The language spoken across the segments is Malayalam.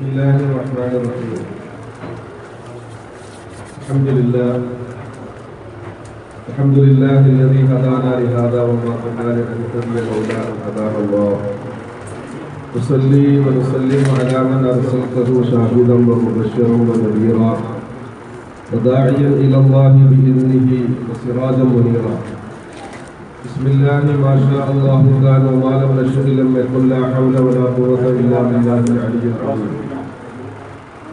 بسم الله الرحمن الرحيم. الحمد لله الذي هدانا لهذا وما كنا لنهتدي لولا أن هدانا الله. نصلي ونسلم على من أرسلته شاهدا ومبشرا ونذيرا وداعيا إلى الله بإذنه وسراجا منيرا. بسم الله ما شاء الله كان وما لم نشأ لم يكن لا حول ولا قوة إلا بالله العلي العظيم.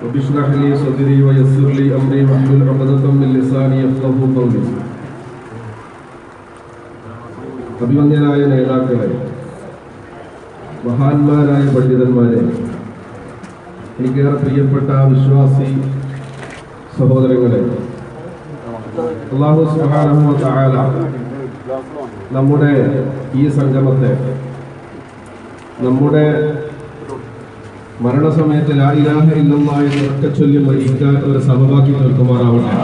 رب اشرح لي صدري ويسر لي أمري واحلل عقدة من لساني يفقهوا قولي. അഭിമന്യരായ നേതാക്കളെ, മഹാന്മാരായ പണ്ഡിതന്മാരെ, എനിക്കേറെ പ്രിയപ്പെട്ട വിശ്വാസി സഹോദരങ്ങളെ, അല്ലാഹു സുബ്ഹാനഹു വ തആല നമ്മുടെ ഈ സംഗമത്തെ നമ്മുടെ മരണസമയത്ത് ലാ ഇലാഹ ഇല്ലല്ലാഹ് എന്ന് ഉറക്കച്ചൊല്ലി മരിക്കാൻ ഒരു സബബാക്കി തീർക്കുമാറാവട്ടെ.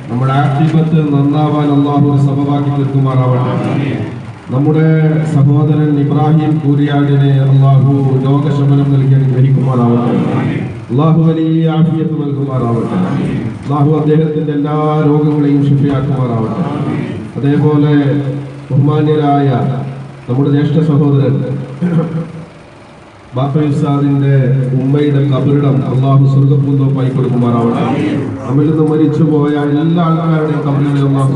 നമ്മുടെ ആഖിബത്ത് നന്നാവാൻ അല്ലാഹു ഒരു സബബാക്കി തീർക്കുമാറാവട്ടെ. നമ്മുടെ സഹോദരൻ ഇബ്രാഹിം കൂരിയാടിനെ അല്ലാഹു രോഗശമനം നൽകി അനുഗ്രഹിക്കുമാറാവട്ടെ. അല്ലാഹു വലിയ ആഫിയത്ത് നൽകുമാറാവട്ടെ. അല്ലാഹു അദ്ദേഹത്തിന്റെ എല്ലാ രോഗങ്ങളെയും ശിഫയാക്കുമാറാവട്ടെ. അതേപോലെ ബഹുമാന്യരായ നമ്മുടെ ജ്യേഷ്ഠ സഹോദരൻ ബാപ്പ ഉസ്താദിന്റെ ഉമ്മയുടെ കബറിടം അല്ലാഹു സ്വർഗ്ഗപൂന്തോപ്പായി കൊടുക്കുമാറാവട്ടെ. നമ്മിൽ നിന്ന് മരിച്ചുപോയ എല്ലാ ആൾക്കാരുടെയും കബറിനെ അല്ലാഹു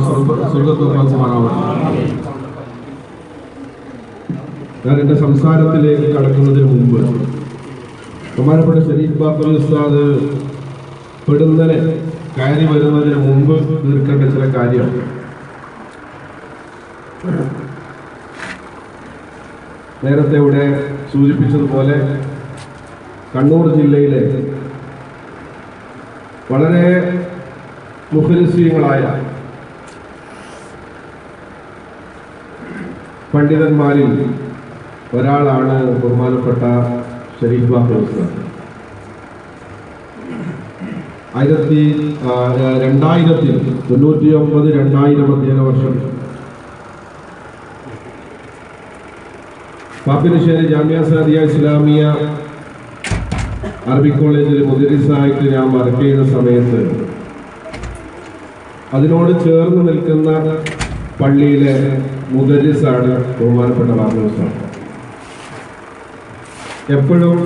സ്വർഗ്ഗത്തോപ്പാക്കുമാറാവട്ടെ. ഞാൻ എന്റെ സംസാരത്തിലേക്ക് കടക്കുന്നതിന് മുമ്പ് ബഹുമാനപ്പെട്ട ഷരീഫ് ബാപ്പ ഉസ്താദ് പെടുന്നനെ കയറി വരുന്നതിന് മുമ്പ് തീർക്കേണ്ട ചില കാര്യം. നേരത്തെ ഇവിടെ സൂചിപ്പിച്ചതുപോലെ കണ്ണൂർ ജില്ലയിലെ വളരെ മുഖലിസീങ്ങളായ പണ്ഡിതന്മാരിൽ ഒരാളാണ് ബഹുമാനപ്പെട്ട ഷരീഫ് ബാപ്പ ഉസ്താദ്. 1999-2000 അധ്യയന വർഷം പാപ്പിനിശ്ശേരി ജാമിയ സാദിയ ഇസ്ലാമിയ അറബിക് കോളേജിൽ മുദരിസായിട്ട് ഞാൻ വർക്ക് ചെയ്യുന്ന സമയത്ത് അതിനോട് ചേർന്ന് നിൽക്കുന്ന പള്ളിയിലെ മുദരിസാണ് ബഹുമാനപ്പെട്ട ബാപ്പ ഉസ്താദ്. എപ്പോഴും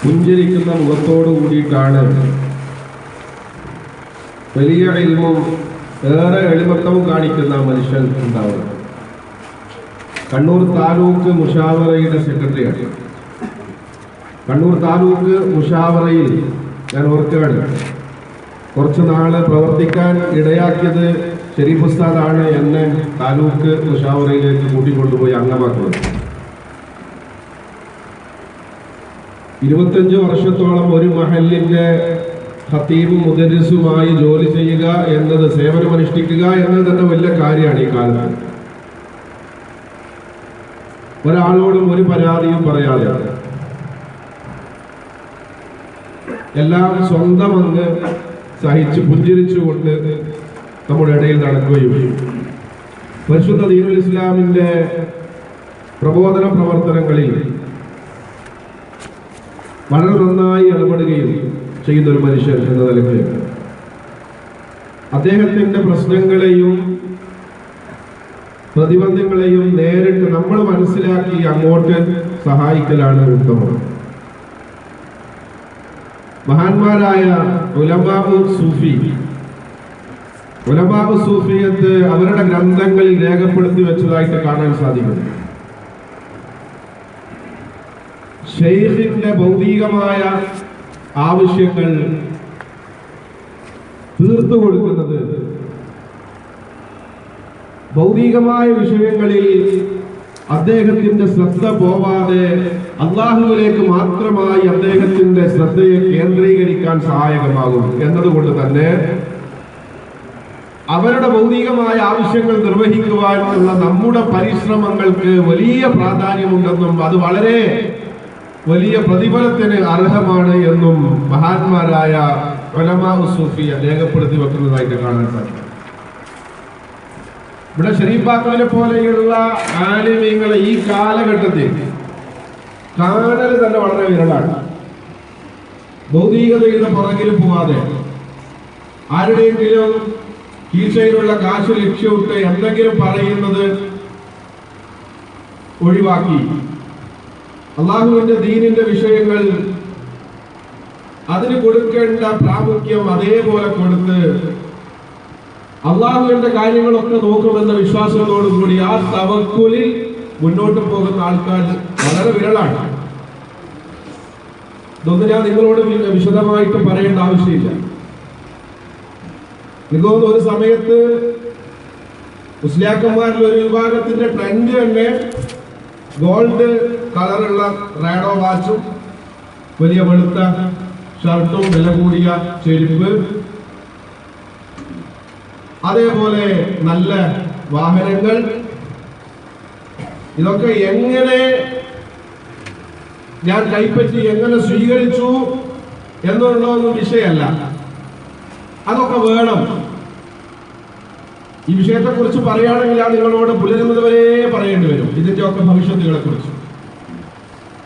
പുഞ്ചിരിക്കുന്ന മുഖത്തോടു കൂടിയിട്ടാണ് വലിയ ഇൽമും ഏറെ എളിമത്തവും കാണിക്കുന്ന മനുഷ്യൻ ഉണ്ടാവുന്നത്. കണ്ണൂർ താലൂക്ക് മുഷാവറയുടെ സെക്രട്ടറിയാണ്. കണ്ണൂർ താലൂക്ക് മുഷാവറയിൽ ഞാൻ ഓർക്കുകയാണ്, കുറച്ചു നാള് പ്രവർത്തിക്കാൻ ഇടയാക്കിയത് ഷരീഫ് ഉസ്താദാണ് എന്നെ താലൂക്ക് മുഷാവറയിലേക്ക് കൂട്ടിക്കൊണ്ടുപോയി അംഗമാക്കുന്നത്. 25 വർഷത്തോളം ഒരു മഹല്ലിന്റെ ഖതീബും മുദരിസുമായി ജോലി ചെയ്യുക എന്നത്, സേവനമനുഷ്ഠിക്കുക എന്നത് തന്നെ വലിയ കാര്യമാണ്. ഈ കാലത്ത് ഒരാളോടും ഒരു പരാതിയും പറയാതെ എല്ലാം സ്വന്തം അങ്ങ് സഹിച്ച് പുഞ്ചിരിച്ചുകൊണ്ട് നമ്മുടെ ഇടയിൽ നടക്കുകയും പരിശുദ്ധ ദീനുൽ ഇസ്ലാമിന്റെ പ്രബോധന പ്രവർത്തനങ്ങളിൽ വളരെ നന്നായി ഇടപെടുകയും ചെയ്യുന്ന ഒരു മനുഷ്യൻ എന്ന നിലയ്ക്ക് അദ്ദേഹത്തിന്റെ പ്രശ്നങ്ങളെയും പ്രതിബന്ധങ്ങളെയും നേരിട്ട് നമ്മൾ മനസ്സിലാക്കി അങ്ങോട്ട് സഹായിക്കലാണ് ഉത്തമം. മഹാന്മാരായ ഉലമാഉ സൂഫിയത്ത് അവരുടെ ഗ്രന്ഥങ്ങളിൽ രേഖപ്പെടുത്തി വെച്ചതായിട്ട് കാണാൻ സാധിക്കും. ഷെയ്ഖിന്റെ ഭൗതികമായ ആവശ്യങ്ങൾ തീർത്തു കൊടുക്കുന്നത്, ഭൗതികമായ വിഷയങ്ങളിൽ അദ്ദേഹത്തിന്റെ ശ്രദ്ധ പോവാതെ അള്ളാഹുവിലേക്ക് മാത്രമായി അദ്ദേഹത്തിന്റെ ശ്രദ്ധയെ കേന്ദ്രീകരിക്കാൻ സഹായകമാകും എന്നതുകൊണ്ട് തന്നെ അവരുടെ ഭൗതികമായ ആവശ്യങ്ങൾ നിർവഹിക്കുവാനുള്ള നമ്മുടെ പരിശ്രമങ്ങൾക്ക് വലിയ പ്രാധാന്യമുണ്ടെന്നും അത് വളരെ വലിയ പ്രതിഫലത്തിന് അർഹമാണ് എന്നും മഹാന്മാരായ ഉലമാഉ സൂഫിയ രേഖപ്പെടുത്തി വെക്കുന്നതായിട്ട് കാണാൻ സാധിക്കും. ഇവിടെ ഷരീഫ് ബാപ്പുവിനെ പോലെയുള്ള ആലിമീങ്ങളെ ഈ കാലഘട്ടത്തിൽ കാണൽ തന്നെ വളരെ വിരളാണ്. ഭൗതികതയുടെ പുറകിൽ പോവാതെ ആരുടെയെങ്കിലും കീശയിലുള്ള കാശ് ലക്ഷ്യമിട്ട് എന്തെങ്കിലും പറയുന്നത് ഒഴിവാക്കി അള്ളാഹുവിന്റെ ദീനിന്റെ വിഷയങ്ങൾ അതിന് കൊടുക്കേണ്ട പ്രാമുഖ്യം അതേപോലെ കൊടുത്ത് അള്ളാഹുവിന്റെ കാര്യങ്ങളൊക്കെ നോക്കുമെന്ന വിശ്വാസത്തോടുകൂടി ആ തവക്കുലിൽ മുന്നോട്ട് പോകുന്ന ആൾക്കാർ വളരെ വിരളാണ്. ഇതൊന്നും ഞാൻ നിങ്ങളോട് വിശദമായിട്ട് പറയേണ്ട ആവശ്യമില്ല. എനിക്ക് തോന്നുന്നു ഒരു സമയത്ത് മുസ്ലിയാക്കന്മാരിൽ ഒരു വിഭാഗത്തിന്റെ ട്രെൻഡ് തന്നെ ഗോൾഡ് കളറുള്ള റേഡോ വാച്ചും വലിയ വെളുത്ത ഷർട്ടും വില കൂടിയ ചെരുപ്പ്, അതേപോലെ നല്ല വാഹനങ്ങൾ, ഇതൊക്കെ എങ്ങനെ ഞാൻ കൈപ്പറ്റി എങ്ങനെ സ്വീകരിച്ചു എന്നുള്ളതൊന്നും വിഷയമല്ല. അതൊക്കെ വേണം. ഈ വിഷയത്തെ കുറിച്ച് പറയുകയാണെങ്കിൽ ഞാൻ നിങ്ങളോട് പുലരുന്നത് വരെ പറയേണ്ടി വരും ഇതിന്റെ ഒക്കെ ഭവിഷ്യത്തുകളെ കുറിച്ച്.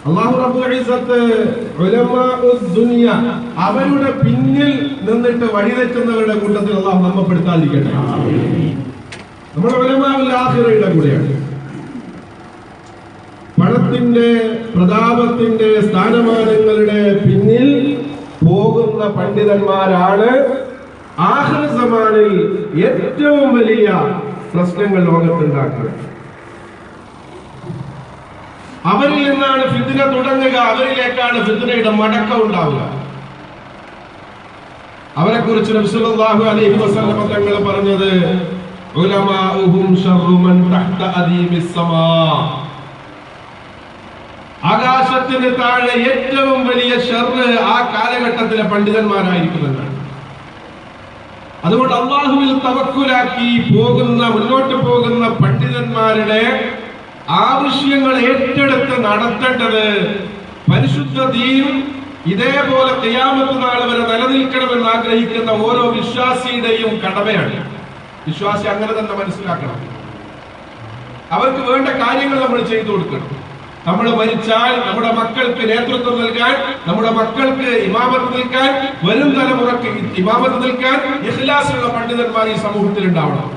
അല്ലാഹു റബ്ബുൽ ഇസ്സത്ത് ഉലമാഉദ് ദുനിയ അവരുടെ പിന്നിൽ നിന്നിട്ട് വഴിതെറ്റുന്നവരുടെ കൂട്ടത്തിൽ അല്ലാഹു നമ്മെ പെടുത്താതിരിക്കട്ടെ. നമ്മൾ ഉലമാഉൽ ആഖിറയുടെ കൂടെയാണ്. പണത്തിന്റെ പ്രതാപത്തിന്റെ സ്ഥാനമാനങ്ങളുടെ പിന്നിൽ പോകുന്ന പണ്ഡിതന്മാരാണ് ആഖിർ സമാനിൽ ഏറ്റവും വലിയ പ്രശ്നങ്ങൾ ലോകത്തുണ്ടാക്കുക. അവരിൽ നിന്നാണ് ഫിത്ന തുടങ്ങുക, അവരിലേക്കാണ് ഫിത്നയുടെ മടക്കം ഉണ്ടാവുക. അവരെ കുറിച്ച് നബി സല്ലല്ലാഹു അലൈഹി വസല്ലം തങ്ങൾ പറഞ്ഞത് ഉലമാഉഹും ശർറു മൻ തഹ്ത അദീമിസ് സമാ, ആകാശത്തിന് താഴെ ഏറ്റവും വലിയ ഷർറ് ആ കാലഘട്ടത്തിലെ പണ്ഡിതന്മാരായിരിക്കുമെന്നാണ്. അതുകൊണ്ട് അല്ലാഹുവിൽ തവക്കുലാക്കി പോകുന്ന മുന്നോട്ട് പോകുന്ന പണ്ഡിതന്മാരുടെ ആവശ്യങ്ങൾ ഏറ്റെടുത്ത് നടത്തേണ്ടത് പരിശുദ്ധ ദീൻ ഇതേപോലെ ഖിയാമത്ത് നാൾ വരെ നിലനിൽക്കണമെന്ന് ആഗ്രഹിക്കുന്ന ഓരോ വിശ്വാസിയുടെയും കടമയാണ്. വിശ്വാസി അങ്ങനെ തന്നെ മനസ്സിലാക്കണം. അവർക്ക് വേണ്ട കാര്യങ്ങൾ നമ്മൾ ചെയ്തു കൊടുക്കണം. നമ്മൾ മരിച്ചാൽ നമ്മുടെ മക്കൾക്ക് നേതൃത്വം നൽകാൻ, നമ്മുടെ മക്കൾക്ക് ഇമാമത്ത് നിൽക്കാൻ, വരും തലമുറക്ക് ഇമാമത്ത് നിൽക്കാൻ ഇഖ്ലാസുള്ള പണ്ഡിതന്മാർ ഈ സമൂഹത്തിൽ ഉണ്ടാവണം.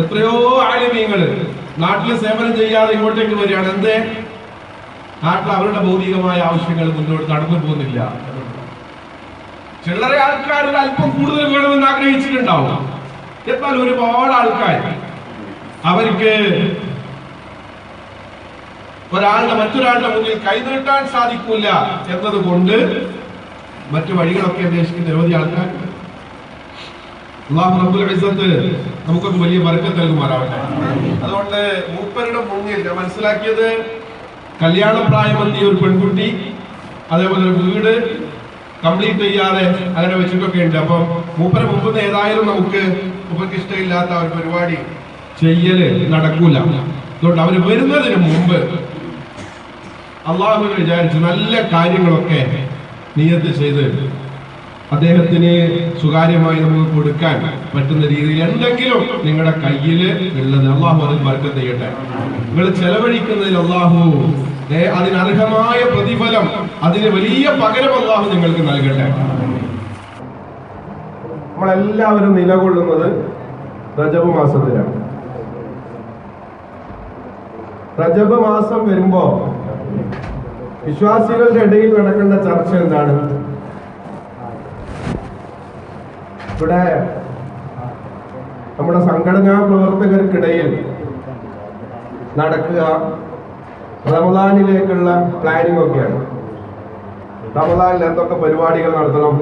എത്രയോ ആലിമീങ്ങള് നാട്ടിൽ സേവനം ചെയ്യാതെ ഇങ്ങോട്ടേക്ക് വരികയാണ്. എന്തേ? നാട്ടിൽ അവരുടെ ഭൗതികമായ ആവശ്യങ്ങൾ മുന്നോട്ട് നടന്നു പോകുന്നില്ല. ചില്ലറ ആൾക്കാർ അല്പം കൂടുതൽ വേണമെന്ന് ആഗ്രഹിച്ചിട്ടുണ്ടാവും. എന്നാൽ ഒരുപാട് ആൾക്കാർ അവർക്ക് മറ്റൊരാളുടെ മുന്നിൽ കൈനീട്ടാൻ സാധിക്കില്ല എന്നതുകൊണ്ട് മറ്റു വഴികളൊക്കെ അന്വേഷിക്കുന്ന നിരവധി ആൾക്കാർ. അല്ലാഹു റബ്ബുൽ ഇസ്സത്ത് നമുക്കൊക്കെ വലിയ ബർക്കത്ത് നൽകുമാറാവട്ടെ. അതുകൊണ്ട് മൂപ്പരുടെ മുന്നിൽ ഞാൻ മനസ്സിലാക്കിയത്, കല്യാണപ്രായമെത്തിയ ഒരു പെൺകുട്ടി, അതേപോലെ ഒരു വീട് കംപ്ലീറ്റ് ചെയ്യാതെ അങ്ങനെ വെച്ചിട്ടൊക്കെ ഉണ്ട്. അപ്പം മൂപ്പരെ മുമ്പ് ഏതായാലും നമുക്ക് ഇഷ്ടമില്ലാത്ത ഒരു പരിപാടി ചെയ്യല് നടക്കൂല. അതുകൊണ്ട് അവര് വരുന്നതിന് മുമ്പ് അള്ളാഹുവിനെ വിചാരിച്ച് നല്ല കാര്യങ്ങളൊക്കെ നിയത്ത് ചെയ്ത് അദ്ദേഹത്തിന് സ്വകാര്യമായി നമുക്ക് കൊടുക്കാൻ പറ്റുന്ന രീതിയിൽ എന്തെങ്കിലും നിങ്ങളുടെ കയ്യിൽ ഉള്ളത് അള്ളാഹു അതിൽ ബർക്കത്ത് ചെയ്യട്ടെ. നിങ്ങൾ ചെലവഴിക്കുന്നതിൽ അള്ളാഹു അതിനർഹമായ പ്രതിഫലം, അതിന് വലിയ പകരം അള്ളാഹു നിങ്ങൾക്ക് നൽകട്ടെ. നമ്മളെല്ലാവരും നിലകൊള്ളുന്നത് റജബ് മാസത്തിലാണ്. റജബ് മാസം വരുമ്പോ വിശ്വാസികളുടെ ഇടയിൽ നടക്കേണ്ട ചർച്ച എന്താണ്? ഇവിടെ നമ്മുടെ സംഘടനാ പ്രവർത്തകർക്കിടയിൽ നടക്കുക റമദാനിലേക്കുള്ള പ്ലാനിംഗ് ഒക്കെയാണ്. റമദാനിൽ എന്തൊക്കെ പരിപാടികൾ നടത്തണം?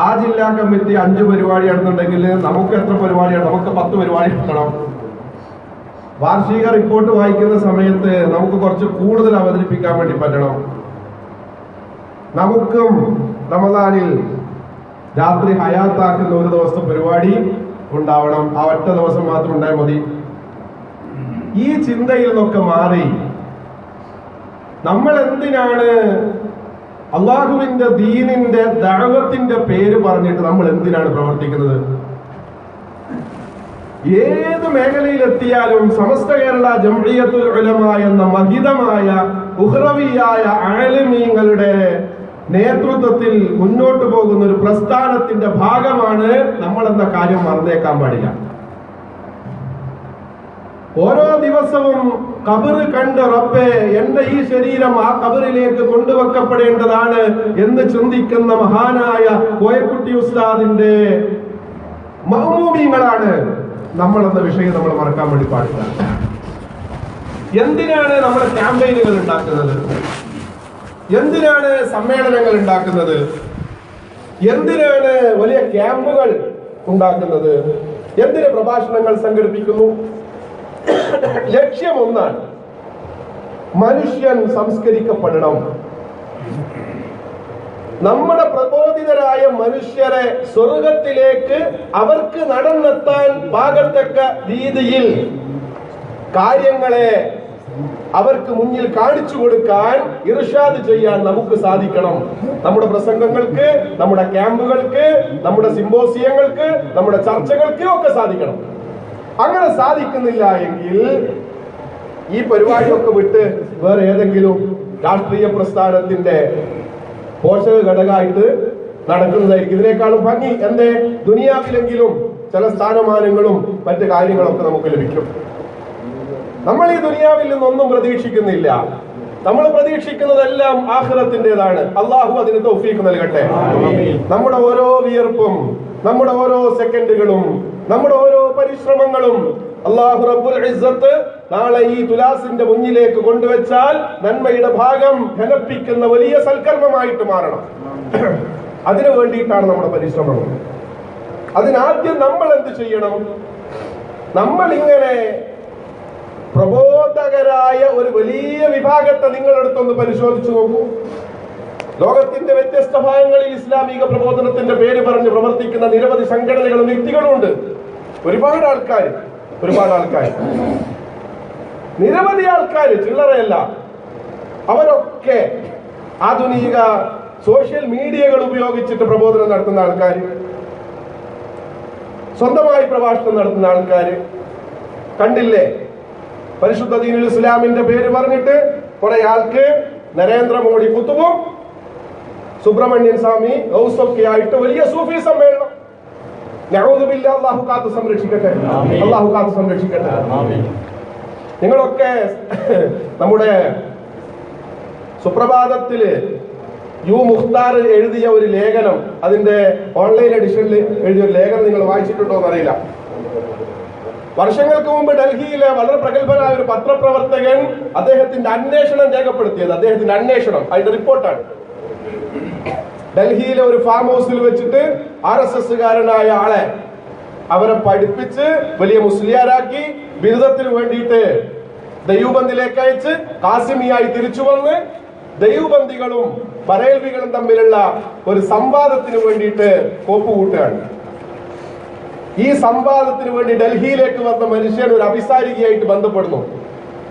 ആ ജില്ലാ കമ്മിറ്റി 5 പരിപാടി നടത്തുന്നുണ്ടെങ്കിൽ നമുക്ക് എത്ര പരിപാടിയാണ്? നമുക്ക് 10 പരിപാടി നടത്തണം. വാർഷിക റിപ്പോർട്ട് വായിക്കുന്ന സമയത്ത് നമുക്ക് കുറച്ച് കൂടുതൽ അവതരിപ്പിക്കാൻ വേണ്ടി പറ്റണം. നമുക്കും റമദാനിൽ രാത്രി ഹയാത്താക്കുന്ന ഒരു ദിവസത്തെ പരിപാടി ഉണ്ടാവണം. ആ ഒറ്റ ദിവസം മാത്രം ഉണ്ടായാൽ മതി. ഈ ചിന്തയിൽ നിന്നൊക്കെ മാറി നമ്മൾ എന്തിനാണ് അള്ളാഹുവിന്റെ ദീനിന്റെ ദഅവത്തിന്റെ പേര് പറഞ്ഞിട്ട് നമ്മൾ എന്തിനാണ് പ്രവർത്തിക്കുന്നത്? ഏത് മേഖലയിലെത്തിയാലും സമസ്ത കേരള ജംഇയ്യത്തുൽ ഉലമ എന്ന മഹിതമായ ഉഖ്റവിയായ ആലിമീങ്ങളുടെ നേതൃത്വത്തിൽ മുന്നോട്ട് പോകുന്ന ഒരു പ്രസ്ഥാനത്തിന്റെ ഭാഗമാണ് നമ്മൾ എന്ന കാര്യം മറന്നേക്കാൻ പാടില്ല. ഓരോ ദിവസവും ഖബർ കണ്ട് റബ്ബേ എന്റെ ഈ ശരീരം ആ ഖബറിലേക്ക് കൊണ്ടുവെക്കപ്പെടേണ്ടതാണ് എന്ന് ചിന്തിക്കുന്ന മഹാനായ കോയക്കുട്ടി ഉസ്താദിന്റെ മഅ്മൂമീങ്ങളാണ് നമ്മൾ എന്ന വിഷയം നമ്മൾ മറക്കാൻ വേണ്ടി പാടില്ല. എന്തിനാണ് നമ്മൾ ക്യാമ്പയിനുകൾ ഉണ്ടാക്കുന്നത്? എന്തിനാണ് സമ്മേളനങ്ങൾ ഉണ്ടാക്കുന്നത്? എന്തിനാണ് വലിയ ക്യാമ്പുകൾ ഉണ്ടാക്കുന്നത്? എന്തിന് പ്രഭാഷണങ്ങൾ സംഘടിപ്പിക്കുന്നു? ലക്ഷ്യം ഒന്നാണ്, മനുഷ്യൻ സംസ്കരിക്കപ്പെടണം. നമ്മുടെ പ്രബോധിതരായ മനുഷ്യരെ സ്വർഗത്തിലേക്ക് അവർക്ക് നടന്നെത്താൻ പാകത്തക്ക രീതിയിൽ കാര്യങ്ങളെ അവർക്ക് മുന്നിൽ കാണിച്ചു കൊടുക്കാൻ, ഇർഷാദ് ചെയ്യാൻ നമുക്ക് സാധിക്കണം. നമ്മുടെ പ്രസംഗങ്ങൾക്ക്, നമ്മുടെ ക്യാമ്പുകൾക്ക്, നമ്മുടെ സിംബോസിയങ്ങൾക്ക്, നമ്മുടെ ചർച്ചകൾക്ക് ഒക്കെ സാധിക്കണം. അങ്ങനെ സാധിക്കുന്നില്ല എങ്കിൽ ഈ പരിപാടിയൊക്കെ വിട്ട് വേറെ ഏതെങ്കിലും രാഷ്ട്രീയ പ്രസ്ഥാനത്തിന്റെ പോഷക ഘടകമായിട്ട് നടക്കുന്നതായിരിക്കും ഇതിനേക്കാളും ഭംഗി. എന്തേ, ദുനിയാവിലെങ്കിലും ചില സ്ഥാനമാനങ്ങളും മറ്റു കാര്യങ്ങളൊക്കെ നമുക്ക് ലഭിക്കും. നമ്മൾ ഈ ദുനിയാവിൽ നിന്നൊന്നും പ്രതീക്ഷിക്കുന്നില്ല. നമ്മൾ പ്രതീക്ഷിക്കുന്നതെല്ലാം ആഖിറത്തിൻ്റെതാണ്. അള്ളാഹു അതിന് തൗഫീഖ് നൽകട്ടെ. നമ്മുടെ ഓരോ വിയർപ്പും, നമ്മുടെ ഓരോ സെക്കൻഡുകളും, നമ്മുടെ ഓരോ പരിശ്രമങ്ങളും അല്ലാഹു റബ്ബുൽ ഇസ്സത്ത് നാളെ ഈ തുലാസിന്റെ മുന്നിലേക്ക് കൊണ്ടുവച്ചാൽ നന്മയുടെ ഭാഗം ഘനപ്പിക്കുന്ന വലിയ സൽക്കർമ്മമായിട്ട് മാറണം. അതിനു വേണ്ടിയിട്ടാണ് നമ്മുടെ പരിശ്രമം. അതിനാദ്യം നമ്മൾ എന്ത് ചെയ്യണം? നമ്മൾ ഇങ്ങനെ പ്രബോധകരായ ഒരു വലിയ വിഭാഗത്തെ നിങ്ങളെടുത്തൊന്ന് പരിശോധിച്ചു നോക്കൂ. ലോകത്തിന്റെ വ്യത്യസ്ത ഭാഗങ്ങളിൽ ഇസ്ലാമിക പ്രബോധനത്തിന്റെ പേര് പറഞ്ഞ് പ്രവർത്തിക്കുന്ന നിരവധി സംഘടനകളും വ്യക്തികളും ഉണ്ട്. ഒരുപാട് ആൾക്കാർ, നിരവധി ആൾക്കാർ, ചില്ലറയല്ല. അവരൊക്കെ ആധുനിക സോഷ്യൽ മീഡിയകൾ ഉപയോഗിച്ചിട്ട് പ്രബോധനം നടത്തുന്ന ആൾക്കാർ, സ്വന്തമായി പ്രഭാഷണം നടത്തുന്ന ആൾക്കാർ. കണ്ടില്ലേ, പരിശുദ്ധ ദീനുൽ ഇസ്ലാമിന്റെ പേര് പറഞ്ഞിട്ട് കുറെ ആൾക്ക് നരേന്ദ്രമോദി കുത്തുബും സുബ്രഹ്മണ്യൻ സ്വാമി ഗൗസൊക്കെ ആയിട്ട് വലിയ സൂഫി സമ്മേളനം. അല്ലാഹു കാത്തു സംരക്ഷിക്കട്ടെ, അല്ലാഹു കാത്തു സംരക്ഷിക്കട്ടെ. നിങ്ങളൊക്കെ നമ്മുടെ സുപ്രഭാതത്തില് യു മുഖ്താർ എഴുതിയ ഒരു ലേഖനം, അതിന്റെ ഓൺലൈൻ എഡിഷനിൽ എഴുതിയ ഒരു ലേഖനം നിങ്ങൾ വായിച്ചിട്ടുണ്ടോ എന്നറിയില്ല. വർഷങ്ങൾക്ക് മുമ്പ് ഡൽഹിയിലെ വളരെ പ്രഗത്ഭനായ ഒരു പത്രപ്രവർത്തകൻ അദ്ദേഹത്തിന്റെ അന്വേഷണം രേഖപ്പെടുത്തിയത്, അദ്ദേഹത്തിന്റെ അന്വേഷണം, അതിന്റെ റിപ്പോർട്ടാണ്. ഡൽഹിയിലെ ഒരു ഫാം ഹൗസിൽ വെച്ചിട്ട് RSSകാരനായ ആളെ അവരെ പഠിപ്പിച്ച് വലിയ മുസ്ലിയാരാക്കി ബിരുദത്തിന് വേണ്ടിയിട്ട് ദൈവബന്ദിലേക്ക് അയച്ച് കാസിമിയായി തിരിച്ചു വന്ന് ദൈവബന്ദികളും ബറേൽവികളും തമ്മിലുള്ള ഒരു സംവാദത്തിന് വേണ്ടിയിട്ട് കോപ്പുകൂട്ടുകയാണ്. ഈ സംവാദത്തിന് വേണ്ടി ഡൽഹിയിലേക്ക് വന്ന മനുഷ്യൻ ഒരു അഭിസാരികയായിട്ട് ബന്ധപ്പെടുന്നു.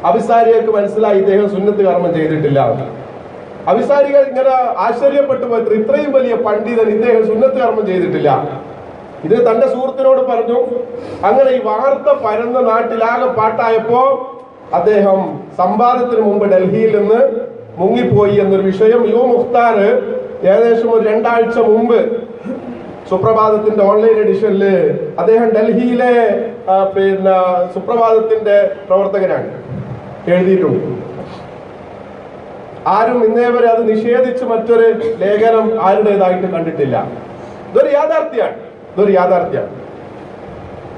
അഭിസാരികൾക്ക് മനസ്സിലായി ഇദ്ദേഹം സുന്നത്ത് കർമ്മം ചെയ്തിട്ടില്ല. അഭിസാരിക ഇങ്ങനെ ആശ്ചര്യപ്പെട്ടു പോയി, ഇത്രയും വലിയ പണ്ഡിതൻ ഇദ്ദേഹം സുന്നത്ത് കർമ്മം ചെയ്തിട്ടില്ല. ഇത് തന്റെ സുഹൃത്തിനോട് പറഞ്ഞു. അങ്ങനെ ഈ വാർത്ത പരന്ന നാട്ടിലാകെ പാട്ടായപ്പോ അദ്ദേഹം സംവാദത്തിന് മുമ്പ് ഡൽഹിയിൽ നിന്ന് മുങ്ങിപ്പോയി എന്നൊരു വിഷയം യു മുഖ്താർ ഏകദേശം ഒരു 2 ആഴ്ച മുമ്പ് സുപ്രഭാതത്തിന്റെ ഓൺലൈൻ എഡിഷനിൽ, അദ്ദേഹം ഡൽഹിയിലെ സുപ്രഭാതത്തിന്റെ പ്രവർത്തകനാണ്, എഴുതിയിട്ടുണ്ട്. ആരും ഇന്നേ വരെ അത് നിഷേധിച്ച് മറ്റൊരു ലേഖനം ആരുടേതായിട്ട് കണ്ടിട്ടില്ല. ഇതൊരു യാഥാർത്ഥ്യമാണ്.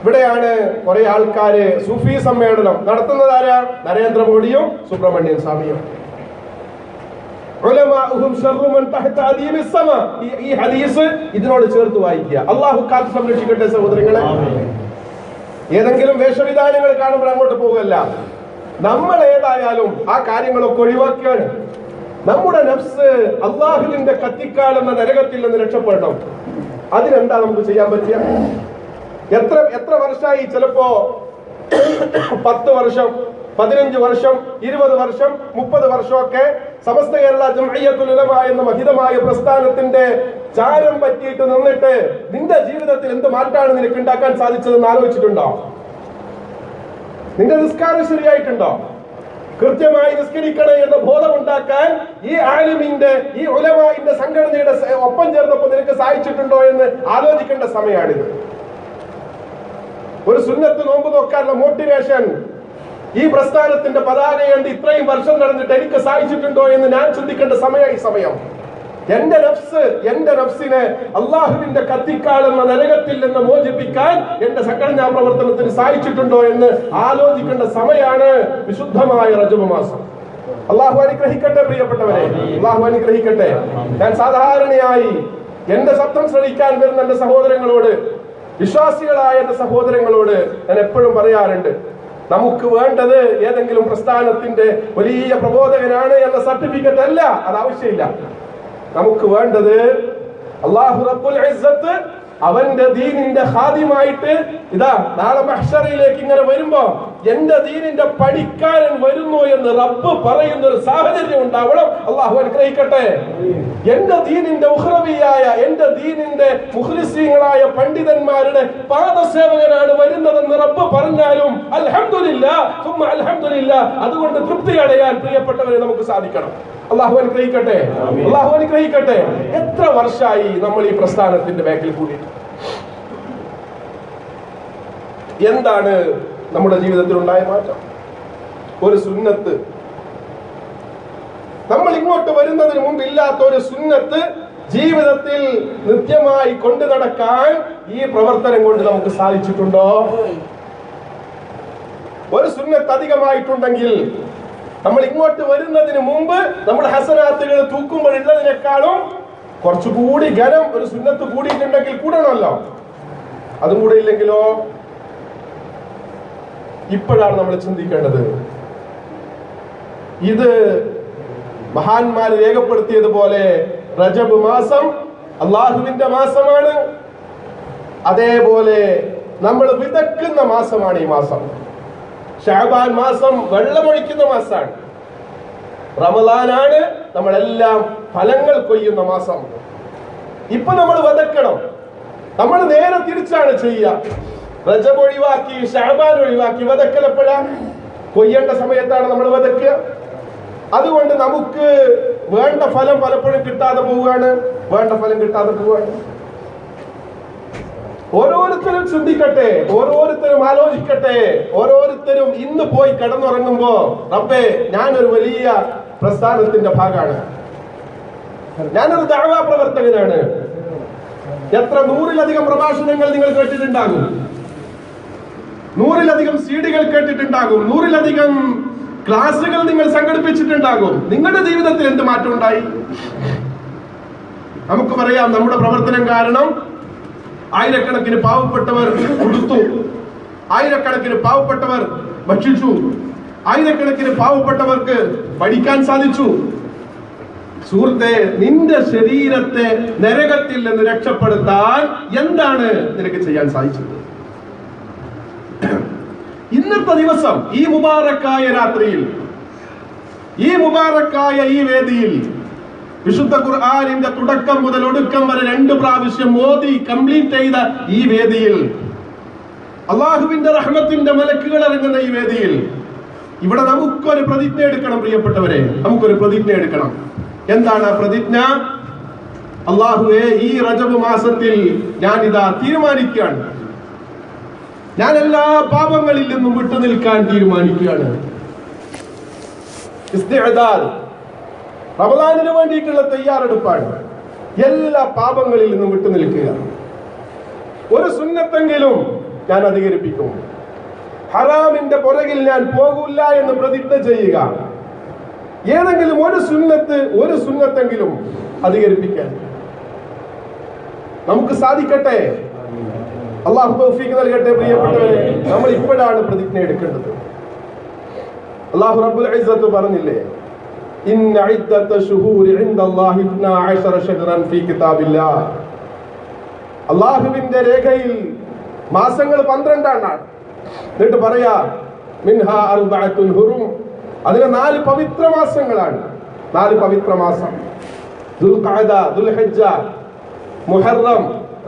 ഇവിടെയാണ് കുറെ ആൾക്കാര് സൂഫി സമ്മേളനം നടത്തുന്നത്. ആരാ? നരേന്ദ്രമോദിയും സുബ്രഹ്മണ്യൻ സ്വാമിയും. ഈ ഹദീസ് ഇതിനോട് ചേർത്ത് വായിക്കുക. അള്ളാഹു കാത്ത് സംരക്ഷിക്കട്ടെ സഹോദരങ്ങളെ. ഏതെങ്കിലും വേഷവിധാനങ്ങൾ കാണുമ്പോൾ അങ്ങോട്ട് പോകല്ല. നമ്മൾ ഏതായാലും ആ കാര്യങ്ങളൊക്കെ ഒഴിവാക്കുകയാണ്. നമ്മുടെ നഫ്സ് അള്ളാഹുവിന്റെ കത്തിക്കാളുന്ന നരകത്തിൽ നിന്ന് രക്ഷപ്പെടണം. അതിനെന്താ നമുക്ക് ചെയ്യാൻ പറ്റുക? എത്ര വർഷമായി? ചിലപ്പോ 10 വർഷം, 15 വർഷം, 20 വർഷം, 30 വർഷമൊക്കെ സമസ്ത കേരള ജംഇയ്യത്തുൽ ഉലമ എന്ന മഹിതമായ പ്രസ്ഥാനത്തിന്റെ ചാരം പറ്റിയിട്ട് നിന്നിട്ട് നിന്റെ ജീവിതത്തിൽ എന്ത് മാറ്റാണ് നിനക്ക് ഉണ്ടാക്കാൻ സാധിച്ചതെന്ന് ആലോചിച്ചിട്ടുണ്ടോ? നിന്റെ നിസ്കാരം ശരിയായിട്ടുണ്ടോ? കൃത്യമായി നിസ്കരിക്കണം എന്ന ബോധമുണ്ടാക്കാൻ ഈ ആലിമിന്റെ, ഈ ഉലമാഇന്റെ സംഘടനയുടെ ഒപ്പം ചേർന്നപ്പോൾ നിനക്ക് സാധിച്ചിട്ടുണ്ടോ എന്ന് ആലോചിക്കേണ്ട സമയമാണിത്. ഒരു സുന്നത്ത് നോമ്പ് നോക്കാനുള്ള മോട്ടിവേഷൻ ഈ പ്രസ്ഥാനത്തിന്റെ പതാക കണ്ട് ഇത്രയും വർഷം നടന്നിട്ട് എനിക്ക് സാധിച്ചിട്ടുണ്ടോ എന്ന് ഞാൻ ചിന്തിക്കേണ്ട സമയമായി സമയം. എന്റെ നഫ്സിനെ അള്ളാഹുവിന്റെ കത്തിക്കാളുന്ന നരകത്തിൽ നിന്ന് മോചിപ്പിക്കാൻ എന്റെ സംഘടനാ പ്രവർത്തനത്തിന് സാധിച്ചിട്ടുണ്ടോ എന്ന് ആലോചിക്കേണ്ട സമയമാണ് വിശുദ്ധമായ റജബ് മാസം. അള്ളാഹു അനുഗ്രഹിക്കട്ടെ പ്രിയപ്പെട്ടവരെ, അള്ളാഹു അനുഗ്രഹിക്കട്ടെ. ഞാൻ സാധാരണയായി എന്റെ ശബ്ദം ശ്രവിക്കാൻ വരുന്ന എന്റെ സഹോദരങ്ങളോട്, വിശ്വാസികളായ എന്റെ സഹോദരങ്ങളോട് ഞാൻ എപ്പോഴും പറയാറുണ്ട്, നമുക്ക് വേണ്ടത് ഏതെങ്കിലും പ്രസ്ഥാനത്തിന്റെ വലിയ പ്രബോധകനാണ് എന്ന സർട്ടിഫിക്കറ്റ് അല്ല, അത് ആവശ്യമില്ല. നമുക്ക് വേണ്ടത് അല്ലാഹു റബ്ബുൽ ഇസ്സത്ത് അവന്റെ ദീനിന്റെ ഖാദിമായിട്ട് ഇതാ നാളെ മഹ്ശറിലേക്ക് ഇങ്ങനെ വരുമ്പോ എന്റെ ദീനിന്റെ പണിക്കാരൻ വരുന്നു എന്ന് റബ്ബ് പറയുന്ന ഒരു സാഹചര്യം ഉണ്ടാവണം. അല്ലാഹു അനുഗ്രഹിക്കട്ടെ. എന്റെ ദീനിന്റെ ഉഖ്റവിയായ, എന്റെ ദീനിന്റെ മുഖ്ലിസീങ്ങളായ പണ്ഡിതന്മാരുടെ പാദസേവകനാണ് വരുന്നതെന്ന് റബ്ബ് പറഞ്ഞാലും അൽഹംദുലില്ലാഹ് സുമ്മ അൽഹംദുലില്ലാഹ് അതുകൊണ്ട് തൃപ്തി അടയാൻ പ്രിയപ്പെട്ടവരെ നമുക്ക് സാധിക്കണം. അല്ലാഹു അനുഗ്രഹിക്കട്ടെ, അല്ലാഹു അനുഗ്രഹിക്കട്ടെ. എത്ര വർഷമായി നമ്മൾ ഈ പ്രസ്ഥാനത്തിന്റെ ബാക്കിൽ കൂടിയിട്ട്? എന്താണ് നമ്മുടെ ജീവിതത്തിൽ ഉണ്ടായ മാറ്റം? ഒരു സുന്നത്ത്, നമ്മൾ ഇങ്ങോട്ട് വരുന്നതിന് മുമ്പ് ഇല്ലാത്ത ഒരു സുന്നത്ത് ജീവിതത്തിൽ നിത്യമായി കൊണ്ടു നടക്കാൻ ഈ പ്രവർത്തനം കൊണ്ട് നമുക്ക് സാധിച്ചിട്ടുണ്ടോ? ഒരു സുന്നത്ത് അധികമായിട്ടുണ്ടെങ്കിൽ നമ്മൾ ഇങ്ങോട്ട് വരുന്നതിന് മുമ്പ് നമ്മുടെ ഹസനാത്തുകൾ തൂക്കുമ്പോൾ ഉള്ളതിനേക്കാളും കുറച്ചുകൂടി ഘനം ഒരു സുന്നത്ത് കൂടിയിട്ടുണ്ടെങ്കിൽ കൂടണമല്ലോ. അതും കൂടെ ഇല്ലെങ്കിലോ? ഇപ്പോഴാണ് നമ്മൾ ചിന്തിക്കേണ്ടത്. ഇത് മഹാന്മാർ രേഖപ്പെടുത്തിയതുപോലെ റജബ് മാസം അള്ളാഹുവിന്റെ മാസമാണ്. അതേപോലെ നമ്മൾ വിതക്കുന്ന മാസമാണ് ഈ മാസം. ശഅബാൻ മാസം വെള്ളമൊഴിക്കുന്ന മാസമാണ്. റമദാനാണ് നമ്മളെല്ലാം ഫലങ്ങൾ കൊയ്യുന്ന മാസം. ഇപ്പൊ നമ്മൾ വിതക്കണം. നമ്മൾ നേരെ തിരിച്ചാണ് ചെയ്യുക. റജബ് ഒഴിവാക്കി, ശഅബാൻ ഒഴിവാക്കി. വിതക്കൽ എപ്പോഴാണ്? കൊയ്യേണ്ട സമയത്താണ് നമ്മൾ വിതക്കുക. അതുകൊണ്ട് നമുക്ക് വേണ്ട ഫലം പലപ്പോഴും കിട്ടാതെ പോവുകയാണ്. ഓരോരുത്തരും ചിന്തിക്കട്ടെ, ഓരോരുത്തരും ആലോചിക്കട്ടെ. ഓരോരുത്തരും ഇന്ന് പോയി കിടന്നുറങ്ങുമ്പോ റബ്ബേ ഞാനൊരു വലിയ പ്രസ്ഥാനത്തിന്റെ ഭാഗമാണ്, ഞാനൊരു ദഅവാ പ്രവർത്തകനാണ്. എത്ര നൂറിലധികം പ്രഭാഷണങ്ങൾ നിങ്ങൾ കേട്ടിട്ടുണ്ടാകും, നൂറിലധികം സീഡികൾ കേട്ടിട്ടുണ്ടാകും, നൂറിലധികം ക്ലാസുകൾ നിങ്ങൾ സംഘടിപ്പിച്ചിട്ടുണ്ടാകും. നിങ്ങളുടെ ജീവിതത്തിൽ എന്ത് മാറ്റം ഉണ്ടായി? നമുക്ക് പറയാം, നമ്മുടെ പ്രവർത്തനം കാരണം ആയിരക്കണക്കിന് പാവപ്പെട്ടവർ കൊടുത്തു, ആയിരക്കണക്കിന് പാവപ്പെട്ടവർ ഭക്ഷിച്ചു, ആയിരക്കണക്കിന് പാവപ്പെട്ടവർക്ക് പഠിക്കാൻ സാധിച്ചു. സുഹൃത്തെ, നിന്റെ ശരീരത്തെ നരകത്തിൽ നിന്ന് രക്ഷപ്പെടുത്താൻ എന്താണ് നിനക്ക് ചെയ്യാൻ സാധിച്ചത്? ഇന്നത്തെ ദിവസം ഈ മുബാറക്കായ രാത്രിയിൽ, ഈ മുബാറക്കായ ഈ വേദിയിൽ, വിശുദ്ധ ഖുർആനിന്റെ തുടക്കം മുതൽ ഒടുക്കം വരെ 2 പ്രാവശ്യം ഓതി കംപ്ലീറ്റ് ചെയ്ത ഈ വേദിയിൽ, അള്ളാഹുവിന്റെ റഹ്മത്തിന്റെ മലക്കുകൾ ഇറങ്ങുന്ന ഈ വേദിയിൽ, ഇവിടെ നമുക്കൊരു പ്രതിജ്ഞ എടുക്കണം പ്രിയപ്പെട്ടവരെ, നമുക്കൊരു പ്രതിജ്ഞ എടുക്കണം. എന്താണ് ആ പ്രതിജ്ഞ? അള്ളാഹുവേ, ഈ റജബ് മാസത്തിൽ ഞാനിതാ തീരുമാനിക്കുകയാണ്, ഞാൻ എല്ലാ പാപങ്ങളിൽ നിന്നും വിട്ടുനിൽക്കാൻ തീരുമാനിക്കുകയാണ്. ഇസ്തിഅദാദ്, റമദാനിന് വേണ്ടിയിട്ടുള്ള തയ്യാറെടുപ്പാണ്. എല്ലാ പാപങ്ങളിൽ നിന്നും വിട്ടുനിൽക്കുക. ഒരു സുന്നത്തെങ്കിലും ഞാൻ അധികരിപ്പിക്കും. ഹറാമിന്റെ പുറകിൽ ഞാൻ പോകില്ല എന്ന് പ്രതിജ്ഞ ചെയ്യുക. ഏതെങ്കിലും ഒരു സുന്നത്തെങ്കിലും അധികരിപ്പിക്കാൻ നമുക്ക് സാധിക്കട്ടെ. അല്ലാഹു തൗഫീഖ് നൽകട്ടെ. പ്രിയപ്പെട്ടവരെ, നമ്മൾ ഇപ്പോഴാണ് പ്രതിജ്ഞ എടുക്കേണ്ടത്. അല്ലാഹു റബ്ബുൽ ഇസ്സത്ത് പറഞ്ഞില്ലേ, ഇന്ന ഇദ്ദത ശുഹൂരി ഇൻദല്ലാഹി 12 ശഹ്റൻ ഫീ കിതാബില്ലാഹ്. അല്ലാഹുവിന്റെ രേഖയിൽ മാസങ്ങൾ 12 ആണ്. എന്നിട്ട് പറയാ മിൻഹാ അർബഅത്തുൻ ഹുറും, അതിലെ 4 പവിത്ര മാസങ്ങളാണ്. 4 പവിത്ര മാസം, ദുൽഖഅദ, ദുൽഹിജ്ജ, മുഹറം,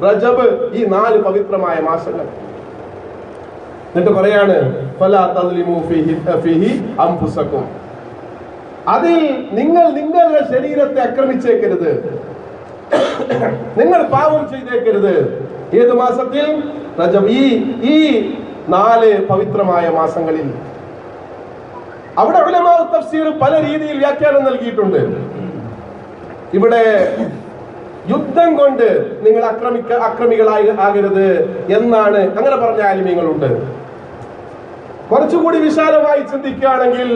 റജബ്, ഈ 4 പവിത്രമായ മാസങ്ങൾ. എന്നിട്ട് പറയാണ് ഫലാ തദ്ലിമു ഫീഹി അൻഫുസകും, അതിൽ നിങ്ങൾ നിങ്ങളുടെ ശരീരത്തെ ആക്രമിച്ചേക്കരുത്, നിങ്ങൾ പാപം ചെയ്തേക്കരുത്. ഏത് മാസത്തിൽ? റജബ്. ഈ 4 പവിത്രമായ മാസങ്ങളിൽ. അവിടെ ഉലമാ തഫ്സീർ പല രീതിയിൽ വ്യാഖ്യാനം നൽകിയിട്ടുണ്ട്. ഇവിടെ യുദ്ധം കൊണ്ട് നിങ്ങൾ അക്രമികളായി ആകരുത് എന്നാണ് അങ്ങനെ പറഞ്ഞ ആലിമീങ്ങളുണ്ട്. കുറച്ചുകൂടി വിശാലമായി ചിന്തിക്കുകയാണെങ്കിൽ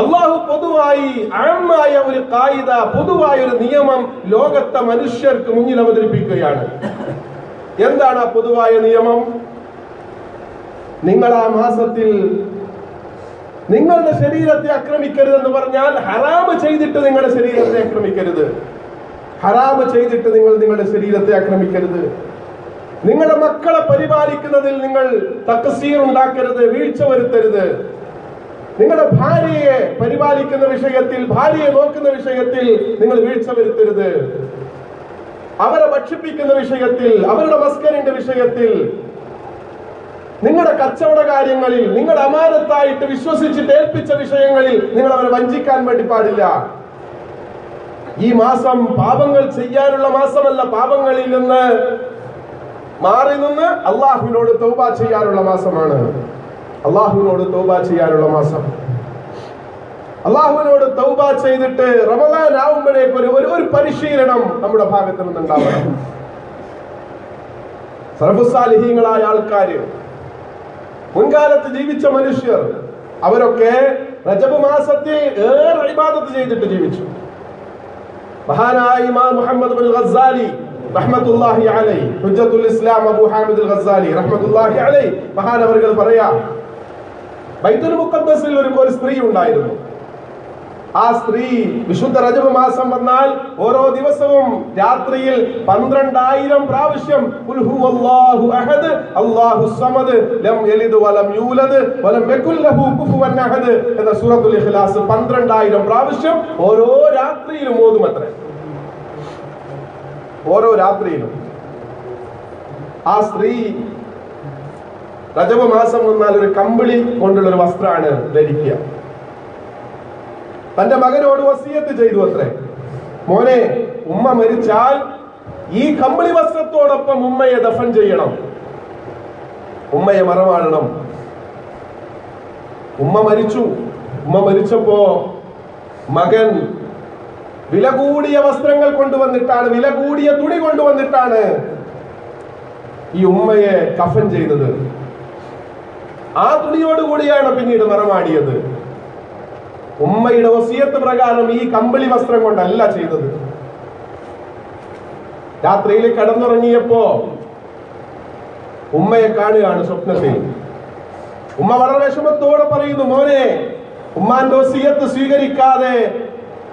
അള്ളാഹു പൊതുവായി അഴമായ ഒരു കായിക, പൊതുവായ ഒരു നിയമം ലോകത്തെ മനുഷ്യർക്ക് മുന്നിൽ അവതരിപ്പിക്കുകയാണ്. എന്താണ് ആ പൊതുവായ നിയമം? നിങ്ങൾ ആ മാസത്തിൽ നിങ്ങളുടെ ശരീരത്തെ ആക്രമിക്കരുത് എന്ന് പറഞ്ഞാൽ ഹറാമ് ചെയ്തിട്ട് നിങ്ങളുടെ ശരീരത്തെ ആക്രമിക്കരുത്. ഹറാമ് ചെയ്തിട്ട് നിങ്ങൾ നിങ്ങളുടെ ശരീരത്തെ ആക്രമിക്കരുത്. നിങ്ങളുടെ മക്കളെ പരിപാലിക്കുന്നതിൽ നിങ്ങൾ തഖ്സീർ ഉണ്ടാക്കരുത്, വീഴ്ച വരുത്തരുത്. നിങ്ങളുടെ ഭാര്യയെ പരിപാലിക്കുന്ന വിഷയത്തിൽ, ഭാര്യയെ നോക്കുന്ന വിഷയത്തിൽ നിങ്ങൾ വീഴ്ച വരുത്തരുത്. അവരെ ഭക്ഷിപ്പിക്കുന്ന വിഷയത്തിൽ, അവരുടെ മസ്കറിന്റെ വിഷയത്തിൽ, നിങ്ങളുടെ കച്ചവട കാര്യങ്ങളിൽ, നിങ്ങളുടെ അമാനത്തായിട്ട് വിശ്വസിച്ചിട്ട് ഏൽപ്പിച്ച വിഷയങ്ങളിൽ നിങ്ങൾ അവരെ വഞ്ചിക്കാൻ വേണ്ടി പാടില്ല. ഈ മാസം പാപങ്ങൾ ചെയ്യാനുള്ള മാസമല്ല, പാപങ്ങളിൽ നിന്ന് മാറി നിന്ന് അള്ളാഹുവിനോട് തൗബ ചെയ്യാനുള്ള മാസമാണ്. അള്ളാഹുവിനോട് തൗബ ചെയ്യാനുള്ള മാസം. അള്ളാഹുവിനോട് തൗബ ചെയ്തിട്ട് റമദാൻ ആവുമ്പോഴേക്ക് ഒരു പരിശീലനം നമ്മുടെ ഭാഗത്ത് നിന്നുണ്ടാവണം. സർവ്വസാലിഹീങ്ങളായ ആൾക്കാര്, മുൻകാലത്ത് ജീവിച്ച മനുഷ്യർ, അവരൊക്കെ റജബ് മാസത്തിൽ ഏറെ ഇബാദത്ത് ചെയ്തിട്ട് ജീവിച്ചു. മഹാനായ ഇമാം മുഹമ്മദ് ബിൻ ഗസ്സാലി റഹ്മത്തുള്ളാഹി അലൈഹി, ഹുജ്ജത്തുൽ ഇസ്ലാം അബൂ ഹാമിദ് അൽ ഗസ്സാലി റഹ്മത്തുള്ളാഹി അലൈഹി മഹാനവറുകൾ പറയാ, ബൈത്തുൽ മുഖദ്ദസിൽ ഒരു സ്ത്രീ ഉണ്ടായിരുന്നു. ആ സ്ത്രീ വിശുദ്ധ റജബ് മാസം വന്നാൽ ഓരോ ദിവസവും രാത്രിയിൽ 12,000 പ്രാവശ്യം ഖുൽ ഹുവല്ലാഹു അഹദ് അല്ലാഹുസ് സമദ് ലം യലിദ് വലം യൂലദ് വലം യകുൽ ലഹു കുഫുവൻ അഹദ് എന്ന സൂറത്തുൽ ഇഖ്ലാസ് 12,000 പ്രാവശ്യം ഓരോ രാത്രിയിലും ഓതുമത്രേ. ഓരോ രാത്രിയിലും. ആ സ്ത്രീ റജബ് മാസം വന്നാൽ ഒരു കമ്പിളി കൊണ്ടുള്ള ഒരു വസ്ത്രമാണ് ധരിക്കുക. തന്റെ മകനോട് വസിയത്ത് ചെയ്തു അത്രേ, മോനെ, ഉമ്മ മരിച്ചാൽ ഈ കമ്പിളി വസ്ത്രത്തോടൊപ്പം ഉമ്മയെ ദഫൻ ചെയ്യണം, ഉമ്മയെ മറമാടണം. ഉമ്മ മരിച്ചു. ഉമ്മ മരിച്ചപ്പോ മകൻ വില കൂടിയ വസ്ത്രങ്ങൾ കൊണ്ടുവന്നിട്ടാണ്, വില കൂടിയ തുണി കൊണ്ടുവന്നിട്ടാണ് ഈ ഉമ്മയെ കഫൻ ചെയ്തത്. ആ തുണിയോടുകൂടിയാണ് പിന്നീട് മറമാടിയത്. ഉമ്മയുടെ വസിയത്ത് പ്രകാരം ഈ കമ്പിളി വസ്ത്രം കൊണ്ടല്ല ചെയ്തത്. രാത്രിയിൽ കിടന്നുറങ്ങിയപ്പോ ഉമ്മയെ കാണുകയാണ് സ്വപ്നത്തിൽ. ഉമ്മ വളരെ വിഷമത്തോടെ പറയുന്നു, മോനെ, ഉമ്മാന്റെ വസിയത്ത് സ്വീകരിക്കാതെ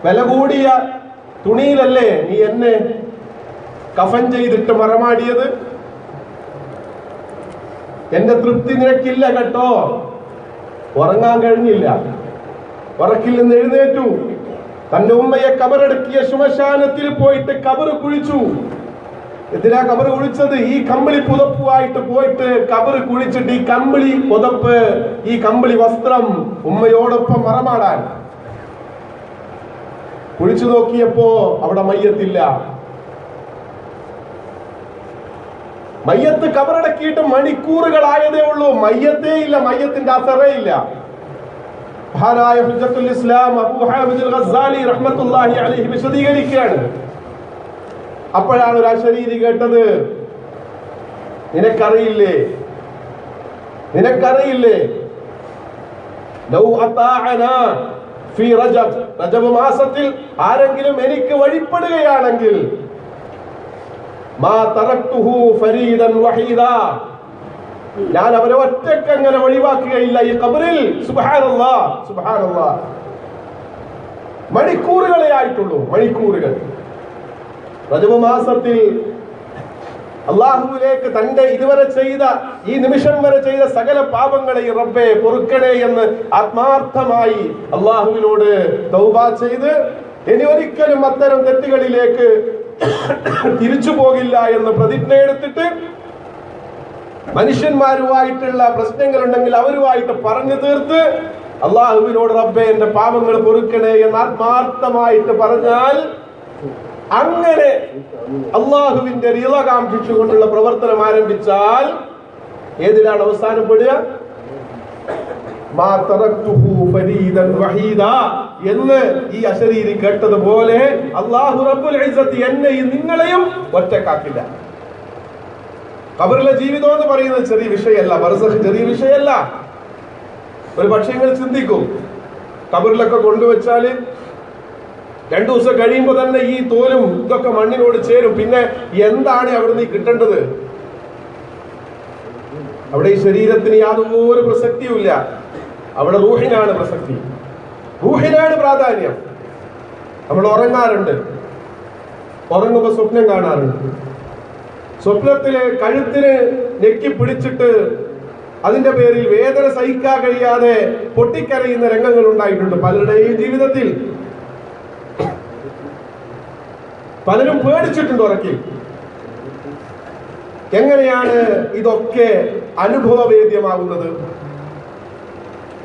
വില കൂടിയ തുണിയിലല്ലേ നീ എന്നെ കഫൻ ചെയ്തിട്ട് മറമാടിയത്? എന്റെ തൃപ്തി നിനക്കില്ല കേട്ടോ. ഉറങ്ങാൻ കഴിഞ്ഞില്ല. ഉറക്കിൽ നിന്ന് എഴുന്നേറ്റു. തന്റെ ഉമ്മയെ കബറടക്കിയ ശ്മശാനത്തിൽ പോയിട്ട് കബറ് കുഴിച്ചു. എന്തിനാ കബറ് കുഴിച്ചത്? ഈ കമ്പിളി പുതപ്പുമായിട്ട് പോയിട്ട് കബറ് കുഴിച്ചിട്ട് ഈ കമ്പിളി പുതപ്പ്, ഈ കമ്പിളി വസ്ത്രം ഉമ്മയോടൊപ്പം മറമാടാൻ. കുഴിച്ചു നോക്കിയപ്പോ അവിടെ മയ്യത്തില്ല. മയ്യത്ത് കബറടക്കിയിട്ട് മണിക്കൂറുകളായതേ ഉള്ളൂ, മയ്യത്തേ ഇല്ല, മയ്യത്തിന്റെ അസറേ ഇല്ല. മഹാനായ ഹുജ്ജത്തുൽ ഇസ്ലാം അബൂ ഹാമിദ് അൽ ഗസ്സാലി റഹ്മത്തുള്ളാഹി അലൈഹി വിശദീകരിക്കുകയാണ്. അപ്പോഴാണ് ഒരു അശരീരി കേട്ടത്, നിനക്കറിയില്ലേ ലൗ അതാഅനാ ഫീ റജബ്, റജബ് മാസത്തിൽ ആരെങ്കിലും എനിക്ക് വഴിപ്പെടുകയാണെങ്കിൽ മാ തറക്തുഹു ഫരീദൻ വഹീദാ, ഞാൻ അവരെ ഒറ്റയ്ക്ക് അങ്ങനെ ഒഴിവാക്കുകയില്ല ഈ ഖബറിൽ. സുബ്ഹാനല്ലാഹ്, സുബ്ഹാനല്ലാഹ്. മണിക്കൂറുകളെ ആയിട്ടുള്ളൂ, മണിക്കൂറുകൾ. റജബ് മാസത്തിൽ അള്ളാഹുവിലേക്ക് തന്റെ ഇതുവരെ ചെയ്ത, ഈ നിമിഷം വരെ ചെയ്ത സകല പാപങ്ങളെ റബ്ബേ പൊറുക്കണേ എന്ന് ആത്മാർത്ഥമായി അള്ളാഹുവിനോട് തൗബ ചെയ്ത് ഇനി ഒരിക്കലും അത്തരം തെറ്റുകളിലേക്ക് തിരിച്ചു പോകില്ല എന്ന് പ്രതിജ്ഞ എടുത്തിട്ട് മനുഷ്യന്മാരുമായിട്ടുള്ള പ്രശ്നങ്ങൾ ഉണ്ടെങ്കിൽ അവരുമായിട്ട് പറഞ്ഞു തീർത്ത് അള്ളാഹുവിനോട് റബ്ബേ എന്റെ പാപങ്ങൾ പൊറുക്കണേ എന്ന് ആത്മാർത്ഥമായിട്ട് പറഞ്ഞാൽ, അങ്ങനെ അള്ളാഹുവിന്റെ റിള കാംക്ഷിച്ചുകൊണ്ടുള്ള പ്രവർത്തനം ആരംഭിച്ചാൽ ഏതിലാണ് അവസാനപ്പെടുക? എന്ന് ഈ അശരീരി കേട്ടതുപോലെ അല്ലാഹു റബ്ബുൽ ഇസ്സത്ത് എന്നെയും നിങ്ങളെയും ഒറ്റക്കാക്കില്ല. ഖബറിലെ ജീവിതം എന്ന് പറയുന്നത് ചെറിയ വിഷയമല്ല, ബർസഖ് ചെറിയ വിഷയമല്ല. ഒരു പക്ഷേ നിങ്ങൾ ചിന്തിക്കും, ഖബറിലൊക്കെ കൊണ്ടുവച്ചാല് 2 ദിവസം കഴിയുമ്പോ തന്നെ ഈ തോലും ഇതൊക്കെ മണ്ണിനോട് ചേരും. പിന്നെ എന്താണ് അവിടുന്ന് കിട്ടേണ്ടത്? അവിടെ ഈ ശരീരത്തിന് യാതൊരു പ്രസക്തിയുമില്ല. അവിടെ റൂഹിനാണ് പ്രസക്തി, റൂഹിനാണ് പ്രാധാന്യം. നമ്മൾ ഉറങ്ങാറുണ്ട്, ഉറങ്ങുമ്പോ സ്വപ്നം കാണാറുണ്ട്. സ്വപ്നത്തില് കഴുത്തിന് നെക്കി പിടിച്ചിട്ട് അതിന്റെ പേരിൽ വേദന സഹിക്കാൻ കഴിയാതെ പൊട്ടിക്കരയുന്ന രംഗങ്ങൾ ഉണ്ടായിട്ടുണ്ട് പലരുടെയും ജീവിതത്തിൽ. പലരും പേടിച്ചിട്ടുണ്ട് ഉറക്കി. എങ്ങനെയാണ് ഇതൊക്കെ അനുഭവവേദ്യമാകുന്നത്?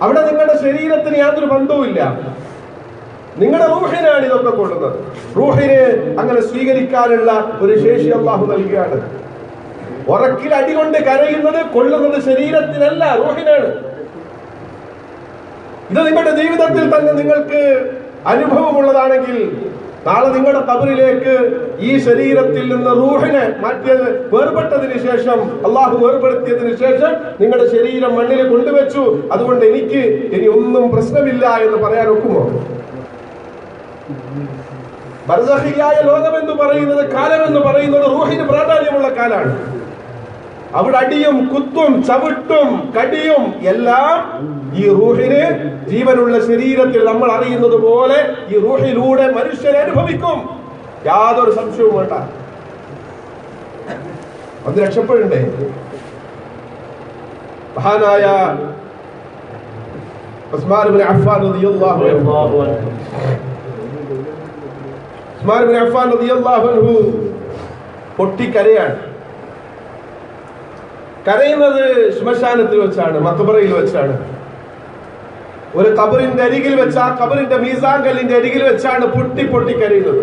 അവിടെ നിങ്ങളുടെ ശരീരത്തിന് യാതൊരു ബന്ധവുമില്ല, നിങ്ങളുടെ റൂഹിനാണ് ഇതൊക്കെ കൊള്ളുന്നത്. റൂഹിന് അങ്ങനെ സ്വീകരിക്കാനുള്ള ഒരു ശേഷി അല്ലാഹു നൽകുകയാണ്. ഉറക്കിൽ അടികൊണ്ട് കരയുന്നത് കൊള്ളുന്നത് ശരീരത്തിനല്ല, റൂഹിനാണ്. ഇത് നിങ്ങളുടെ ജീവിതത്തിൽ തന്നെ നിങ്ങൾക്ക് അനുഭവമുള്ളതാണെങ്കിൽ നാളെ നിങ്ങളുടെ ഖബറിലേക്ക് ഈ ശരീരത്തിൽ നിന്ന് റൂഹിനെ മാറ്റിയത് വേർപെട്ടതിന് ശേഷം, അള്ളാഹു വേർപെടുത്തിയതിനു ശേഷം നിങ്ങളുടെ ശരീരം മണ്ണിൽ കൊണ്ടുവച്ചു, അതുകൊണ്ട് എനിക്ക് ഇനി ഒന്നും പ്രശ്നമില്ല എന്ന് പറയാൻ ഒക്കുമോ? ബർസഖിയായ ലോകം എന്ന് പറയുന്നത്, കാലം എന്ന് പറയുന്നത് റൂഹിന് പ്രാധാന്യമുള്ള കാലാണ്. അവിടെ അടിയും കുത്തും ചവിട്ടും കടിയും എല്ലാം ഈ റൂഹിന് ജീവനുള്ള ശരീരത്തിൽ നമ്മൾ അറിയുന്നത് പോലെ ഈ റൂഹിലൂടെ മനുഷ്യരെ അനുഭവിക്കും. യാതൊരു സംശയവും വേണ്ട. അത് രക്ഷപ്പെടണ്ടേ? മഹാനായ ഉസ്മാൻ ഇബ്നു അഫ്ഫാൻ റളിയല്ലാഹു അൻഹു പൊട്ടിക്കരയാണ്. കരയുന്നത് ശ്മശാനത്തിൽ വെച്ചാണ്, മഖബറയിൽ വെച്ചാണ്. ഒരു ഖബറിന്റെ അരികിൽ വെച്ച്, ആ ഖബറിന്റെ മീസാങ്കലിന്റെ അരികിൽ വെച്ചാണ് പൊട്ടി പൊട്ടി കരയുന്നത്.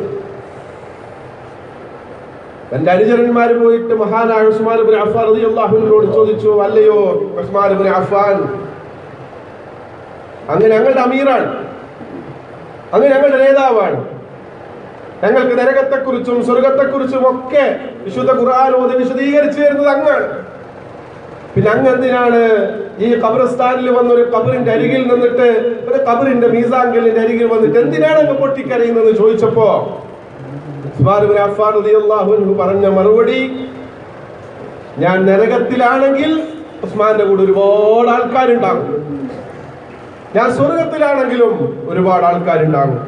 തന്റെ അനുചരന്മാര് പോയിട്ട് മഹാനായ ഉസ്മാൻ ഇബ്നു അഫ്ഫാൻ റളിയല്ലാഹു അൻഹുവിനോട് ചോദിച്ചു, അല്ലയോ ഉസ്മാൻ ഇബ്നു അഫ്ഫാൻ, അങ്ങ് ഞങ്ങളുടെ അമീറാണ്, അങ്ങ് ഞങ്ങളുടെ നേതാവാണ്, ഞങ്ങൾക്ക് നരകത്തെക്കുറിച്ചും സ്വർഗത്തെക്കുറിച്ചും ഒക്കെ വിശുദ്ധ ഖുർആൻ ഓതി വിശദീകരിച്ചു തരുന്നത് അങ്ങാണ്. പിന്നെ അങ്ങ് എന്തിനാണ് ഈ ഖബർസ്ഥാനിൽ വന്നൊരു ഖബറിന്റെ അരികിൽ നിന്നിട്ട്, ഒരു ഖബറിന്റെ മീസാങ്കലിന്റെ അരികിൽ വന്നിട്ട് എന്തിനാണ് അങ്ങ് പൊട്ടിക്കരയുന്നത് ചോദിച്ചപ്പോ ഉസ്മാൻ ഇബ്നു അഫ്ഫാൻ റളിയല്ലാഹു അൻഹു പറഞ്ഞ മറുപടി, ഞാൻ നരകത്തിലാണെങ്കിൽ ഉസ്മാന്റെ കൂടെ ഒരുപാട് ആൾക്കാരുണ്ടാകും, ഞാൻ സ്വർഗത്തിലാണെങ്കിലും ഒരുപാട് ആൾക്കാരുണ്ടാകും,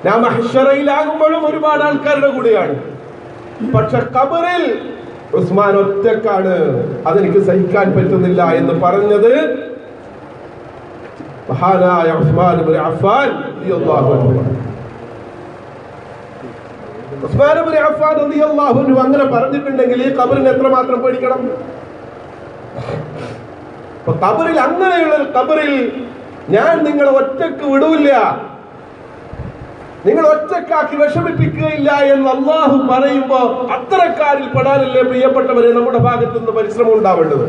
ഞാൻ മഹ്ശറയിലാകുമ്പോഴും ഒരുപാട് ആൾക്കാരുടെ കൂടെയാണ്. പക്ഷെ ഖബറിൽ ഉസ്മാൻ ഒറ്റക്കാണ്, അതെനിക്ക് സഹിക്കാൻ പറ്റുന്നില്ല എന്ന് പറഞ്ഞത് മഹാനായ ഉസ്മാൻ ഇബ്നു അഫ്ഫാൻ റളിയല്ലാഹു അൻഹു. ഉസ്മാൻ ഇബ്നു അഫ്ഫാൻ റളിയല്ലാഹു അൻഹു അങ്ങനെ പറഞ്ഞിട്ടുണ്ടെങ്കിൽ ഈ ഖബറിനെ എത്രമാത്രം പേടിക്കണം? അപ്പൊ ഖബറിൽ, അങ്ങനെയുള്ള ഒരു ഖബറിൽ ഞാൻ നിങ്ങളെ ഒറ്റക്ക് വിടൂല്ല, നിങ്ങൾ ഒറ്റക്കാക്കി വിഷമിപ്പിക്കുകയില്ല എന്ന് അള്ളാഹു പറയുമ്പോ അത്തരക്കാരിൽ പെടാനല്ലേ പ്രിയപ്പെട്ടവരെ നമ്മുടെ ഭാഗത്തു നിന്ന് പരിശ്രമം ഉണ്ടാവേണ്ടത്?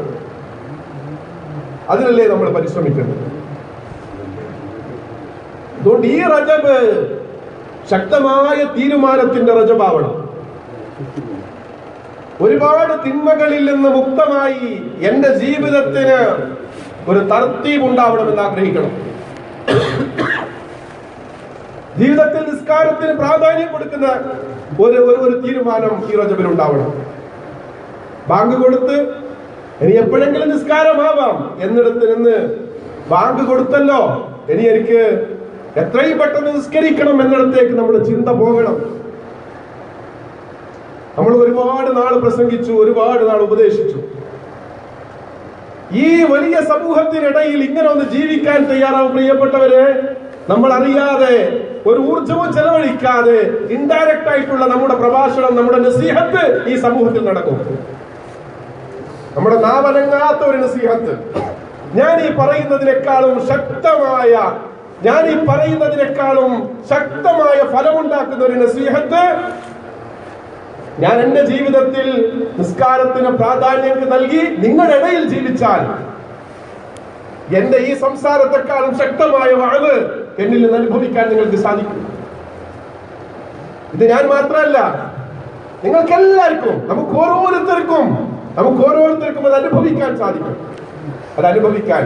അതിനല്ലേ നമ്മൾ പരിശ്രമിക്കേണ്ടത്? അതുകൊണ്ട് ഈ റജബ് ശക്തമായ തീരുമാനത്തിന്റെ റജബാവണം. ഒരുപാട് തിന്മകളിൽ നിന്ന് മുക്തമായി എന്റെ ജീവിതത്തിന് ഒരു തർത്തീബ് ഉണ്ടാവണമെന്ന് ആഗ്രഹിക്കണം. ജീവിതത്തിൽ നിസ്കാരത്തിന് പ്രാധാന്യം കൊടുക്കുന്ന ഒരു തീരുമാനം ഈ റജബിൽ ഉണ്ടാവണം. ബാങ്ക് കൊടുത്ത് ഇനി എപ്പോഴെങ്കിലും നിസ്കാരമാവാം എന്നിടത്ത് നിന്ന് ബാങ്ക് കൊടുത്തല്ലോ, ഇനി എനിക്ക് എത്രയും പെട്ടെന്ന് നിസ്കരിക്കണം എന്നിടത്തേക്ക് നമ്മുടെ ചിന്ത പോകണം. നമ്മൾ ഒരുപാട് നാൾ പ്രസംഗിച്ചു, ഒരുപാട് നാൾ ഉപദേശിച്ചു. ഈ വലിയ സമൂഹത്തിനിടയിൽ ഇങ്ങനെ ഒന്ന് ജീവിക്കാൻ തയ്യാറാവും പ്രിയപ്പെട്ടവരെ. നമ്മൾ അറിയാതെ, ഒരു ഊർജവും ചെലവഴിക്കാതെ ഇൻഡയറക്റ്റ് ആയിട്ടുള്ള നമ്മുടെ പ്രഭാഷണം, നമ്മുടെ നസീഹത്ത് ഈ സമൂഹത്തിൽ നടക്കും. നമ്മുടെ നാവനങ്ങാത്ത ഒരു നസീഹത്ത്, ഞാൻ ഈ പറയുന്നതിനേക്കാളും ശക്തമായ ഫലമുണ്ടാക്കുന്ന ഒരു നസീഹത്ത് ഞാൻ എന്റെ ജീവിതത്തിൽ നിസ്കാരത്തിന് പ്രാധാന്യം നൽകി നിങ്ങളുടെ ഇടയിൽ ജീവിച്ചാൽ എന്റെ ഈ സംസാരത്തെക്കാളും ശക്തമായ വഅദ് എന്നിൽ നിന്ന് അനുഭവിക്കാൻ നിങ്ങൾക്ക് സാധിക്കും. ഇത് ഞാൻ മാത്രമല്ല, നിങ്ങൾക്ക് എല്ലാവർക്കും, നമുക്ക് ഓരോരുത്തർക്കും അത് അനുഭവിക്കാൻ സാധിക്കും. അത് അനുഭവിക്കാൻ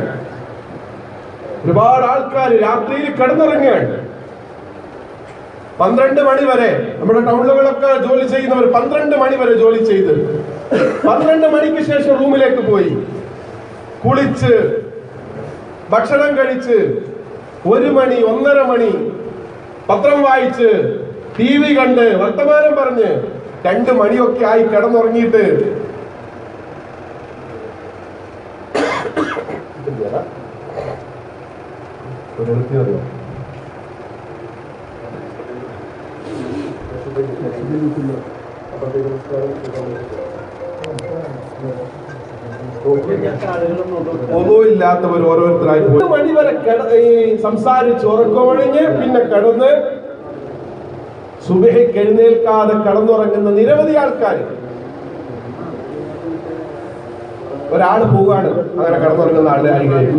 ഒരുപാട് ആൾക്കാർ രാത്രിയിൽ കിടന്നുറങ്ങുകയാണ്. 12 മണി വരെ നമ്മുടെ ടൗണുകളൊക്കെ ജോലി ചെയ്യുന്നവർ 12 മണി വരെ ജോലി ചെയ്ത് 12 മണിക്ക് ശേഷം റൂമിലേക്ക് പോയി കുളിച്ച് ഭക്ഷണം കഴിച്ച് 1 മണി 1:30 മണി പത്രം വായിച്ച് TV കണ്ട് വർത്തമാനം പറഞ്ഞ് 2 മണിയൊക്കെ ആയി കിടന്നുറങ്ങിയിട്ട് ഒന്നുമില്ലാത്തവർ ഓരോരുത്തരായി 1 മണി വരെ സംസാരിച്ച് ഉറക്കമൊഴിഞ്ഞ് പിന്നെ കിടന്ന് സുബഹിക്ക് എഴുന്നേൽക്കാതെ കിടന്നുറങ്ങുന്ന നിരവധി ആൾക്കാർ. ഒരാള് പോവുകയാണ് അങ്ങനെ കിടന്നുറങ്ങുന്ന ആളുടെ അരികിലേക്ക്.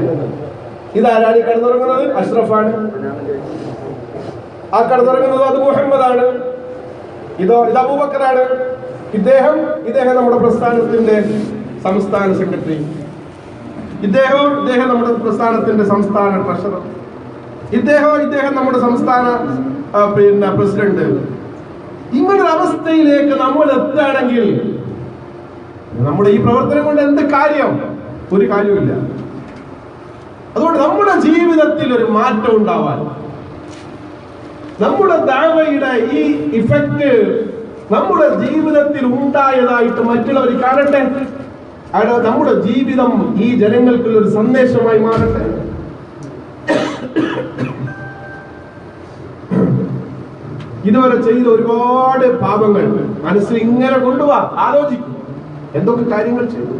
ഇതാരാണ് ഈ കിടന്നുറങ്ങുന്നത്? അഷ്റഫാണ്. ആ കിടന്നുറങ്ങുന്നത് അത് മുഹമ്മദാണ്. ഇത് അബൂബക്കറാണ്. ഇദ്ദേഹം നമ്മുടെ പ്രസ്ഥാനത്തിന്റെ സംസ്ഥാന സെക്രട്ടറി. ഇദ്ദേഹം നമ്മുടെ പ്രസ്ഥാനത്തിന്റെ സംസ്ഥാന ട്രഷറർ. ഇദ്ദേഹം നമ്മുടെ സംസ്ഥാന പ്രസിഡന്റ്. ഇങ്ങനൊരു അവസ്ഥയിലേക്ക് നമ്മൾ എത്തുകയാണെങ്കിൽ നമ്മുടെ ഈ പ്രവർത്തനം കൊണ്ട് എന്ത് കാര്യം? ഒരു കാര്യമില്ല. അതുകൊണ്ട് നമ്മുടെ ജീവിതത്തിൽ ഒരു മാറ്റം ഉണ്ടാവാൻ, നമ്മുടെ ദഅവയുടെ ഈ ഇഫക്റ്റ് നമ്മുടെ ജീവിതത്തിൽ ഉണ്ടായതായിട്ട് മറ്റുള്ളവർ കാണട്ടെ. നമ്മുടെ ജീവിതം ഈ ജനങ്ങൾക്കുള്ള ഒരു സന്ദേശമായി മാറട്ടെ. ഇതുവരെ ചെയ്ത ഒരുപാട് പാപങ്ങൾ മനസ്സിൽ ഇങ്ങനെ കൊണ്ടുപോവാ, ആലോചിക്കും എന്തൊക്കെ കാര്യങ്ങൾ ചെയ്തു.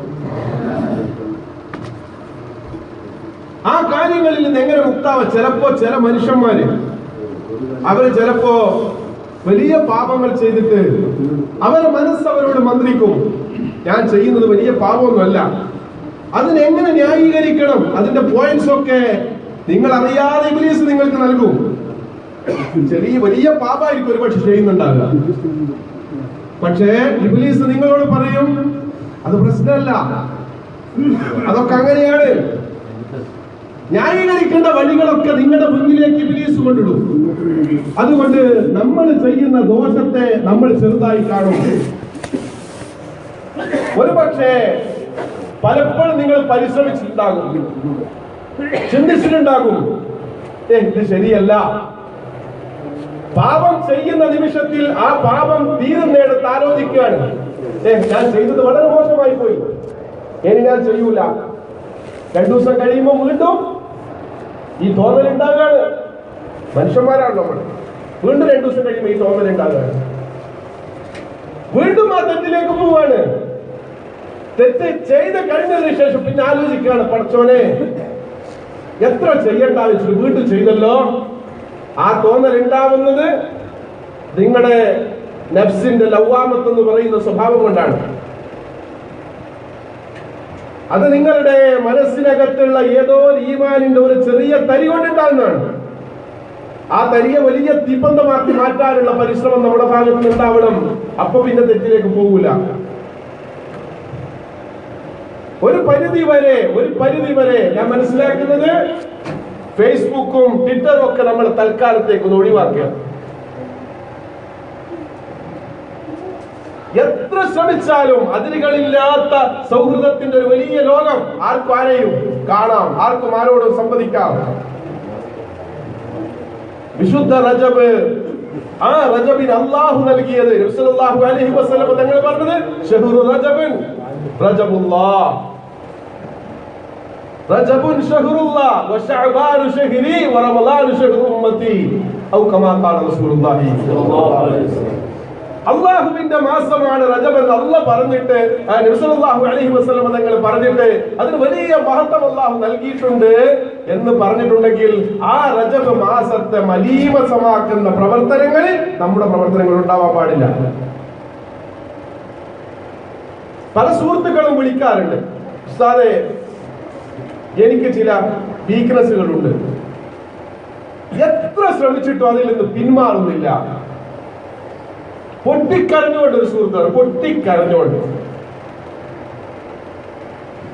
ആ കാര്യങ്ങളിൽ നിന്ന് എങ്ങനെ മുക്താവ? ചിലപ്പോ ചില മനുഷ്യന്മാര് അവര് ചിലപ്പോ വലിയ പാപങ്ങൾ ചെയ്തിട്ട് അവരുടെ മനസ്സ് അവരോട് മന്ത്രിക്കും, ഞാൻ ചെയ്യുന്നത് വലിയ പാപമൊന്നുമല്ല. അതിനെങ്ങനെ ന്യായീകരിക്കണം? അതിന്റെ പോയിന്റ്സ് ഒക്കെ നിങ്ങൾ അറിയാതെ ഇബ്ലീസ് നിങ്ങൾക്ക് നൽകും. വലിയ പാപമായിരിക്കും ഒരുപക്ഷെ ചെയ്യുന്നുണ്ടാവുക. പക്ഷേ ഇബ്ലീസ് നിങ്ങളോട് പറയും അത് പ്രശ്നമല്ല, അതൊക്കെ അങ്ങനെയാണ്. ന്യായീകരിക്കേണ്ട വഴികളൊക്കെ നിങ്ങളുടെ മുന്നിലേക്ക് ഇബ്ലീസ് കൊണ്ടിടും. അതുകൊണ്ട് നമ്മൾ ചെയ്യുന്ന ദോഷത്തെ നമ്മൾ ചെറുതായി കാണും. ഒരുപക്ഷെ പലപ്പോഴും നിങ്ങൾ പരിശ്രമിച്ചിട്ടുണ്ടാകും, ചിന്തിച്ചിട്ടുണ്ടാകും, ഇത് ശരിയല്ല. പാപം ചെയ്യുന്ന നിമിഷത്തിൽ ആ പാപം തീരുന്നിടത്ത് ആലോചിക്കുകയാണ്, ഞാൻ ചെയ്തത് വളരെ മോശമായി പോയി, ഇനി ഞാൻ ചെയ്യൂല. 2 ദിവസം കഴിയുമ്പോൾ വീണ്ടും ഈ തോന്നൽ ഉണ്ടാകാണ്. മനുഷ്യന്മാരാണ് നമ്മൾ. വീണ്ടും 2 ദിവസം കഴിയുമ്പോൾ ഈ തോന്നൽ ഉണ്ടാകാണ്. വീണ്ടും ആ തെറ്റിലേക്ക് പോവാണ്. തെറ്റ് ചെയ്ത് കഴിഞ്ഞതിന് ശേഷം പിന്നെ ആലോചിക്കുകയാണ്, പടച്ചോനെ എത്ര ചെയ്യേണ്ട ആവശ്യം വീണ്ടും ചെയ്തല്ലോ. ആ തോന്നൽ ഉണ്ടാവുന്നത് നിങ്ങളുടെ നഫ്സിന്റെ ലവ്വാമത്ത് എന്ന് പറയുന്ന സ്വഭാവം കൊണ്ടാണ്. അത് നിങ്ങളുടെ മനസ്സിനകത്തുള്ള ഏതോ ഈമാനിന്റെ ഒരു ചെറിയ തരി കൊണ്ടുണ്ടാകുന്നതാണ്. ആ തരിയെ വലിയ തീപ്പന്തമാക്കി മാറ്റാനുള്ള പരിശ്രമം നമ്മുടെ ഭാഗത്ത് നിന്നുണ്ടാവണം. അപ്പൊ പിന്നെ തെറ്റിലേക്ക് പോകൂല. ഒരു പരിധി വരെ ഞാൻ മനസ്സിലാക്കുന്നത് ഫേസ്ബുക്കും ട്വിറ്ററും ഒക്കെ നമ്മൾ തൽക്കാലത്തേക്ക് ഒന്ന് ഒഴിവാക്കുക. എത്ര ശ്രമിച്ചാലും അതിരുകളില്ലാത്ത സൗഹൃദത്തിന്റെ ഒരു വലിയ ലോകം ആർക്കും ആരെയും കാണാം, ആർക്കും ആരോടും സംവദിക്കാം. വിശുദ്ധ റജബ്, ആ റജബിന് അല്ലാഹു നൽകിയത് റസൂലുള്ളാഹി അലൈഹി വസല്ലം തങ്ങൾ പറഞ്ഞത് ശഹ്റു റജബിൻ റജബുല്ലാഹ്, റജബുൻ ശഹ്റുല്ലാഹ് വശഅബാനു ശഹ്രി വറമളാനു ശഹ്റു ഉമ്മത്തി ഔ കമാ ഖാല റസൂലുള്ളാഹി സ്വല്ലല്ലാഹു അലൈഹി വസല്ലം. അള്ളാഹുവിന്റെ മാസമാണ് റജബ് എന്ന് അള്ളാഹ് പറഞ്ഞിട്ട് നബി സല്ലല്ലാഹു അലൈഹി വസല്ലം തങ്ങൾ പറഞ്ഞിട്ട് അതിന് വലിയ മഹത്വം അള്ളാഹു നൽകിയിട്ടുണ്ട് എന്ന് പറഞ്ഞിട്ടുണ്ടെങ്കിൽ ആ റജബ് മാസത്തെ മലീമസമാക്കുന്ന പ്രവർത്തനങ്ങളിൽ നമ്മുടെ പ്രവർത്തനങ്ങൾ ഉണ്ടാവാൻ പാടില്ല. പല സുഹൃത്തുക്കളും വിളിക്കാറുണ്ട്, ഉസ്താദേ എനിക്ക് ചില വീക്ക്നെസ്സുകളുണ്ട്, എത്ര ശ്രമിച്ചിട്ടും അതിൽ നിന്ന് പിന്മാറുന്നില്ല. പൊട്ടിക്കരഞ്ഞുകൊണ്ട് ഒരു സുഹൃത്താണ്, പൊട്ടിക്കരഞ്ഞുകൊണ്ട്.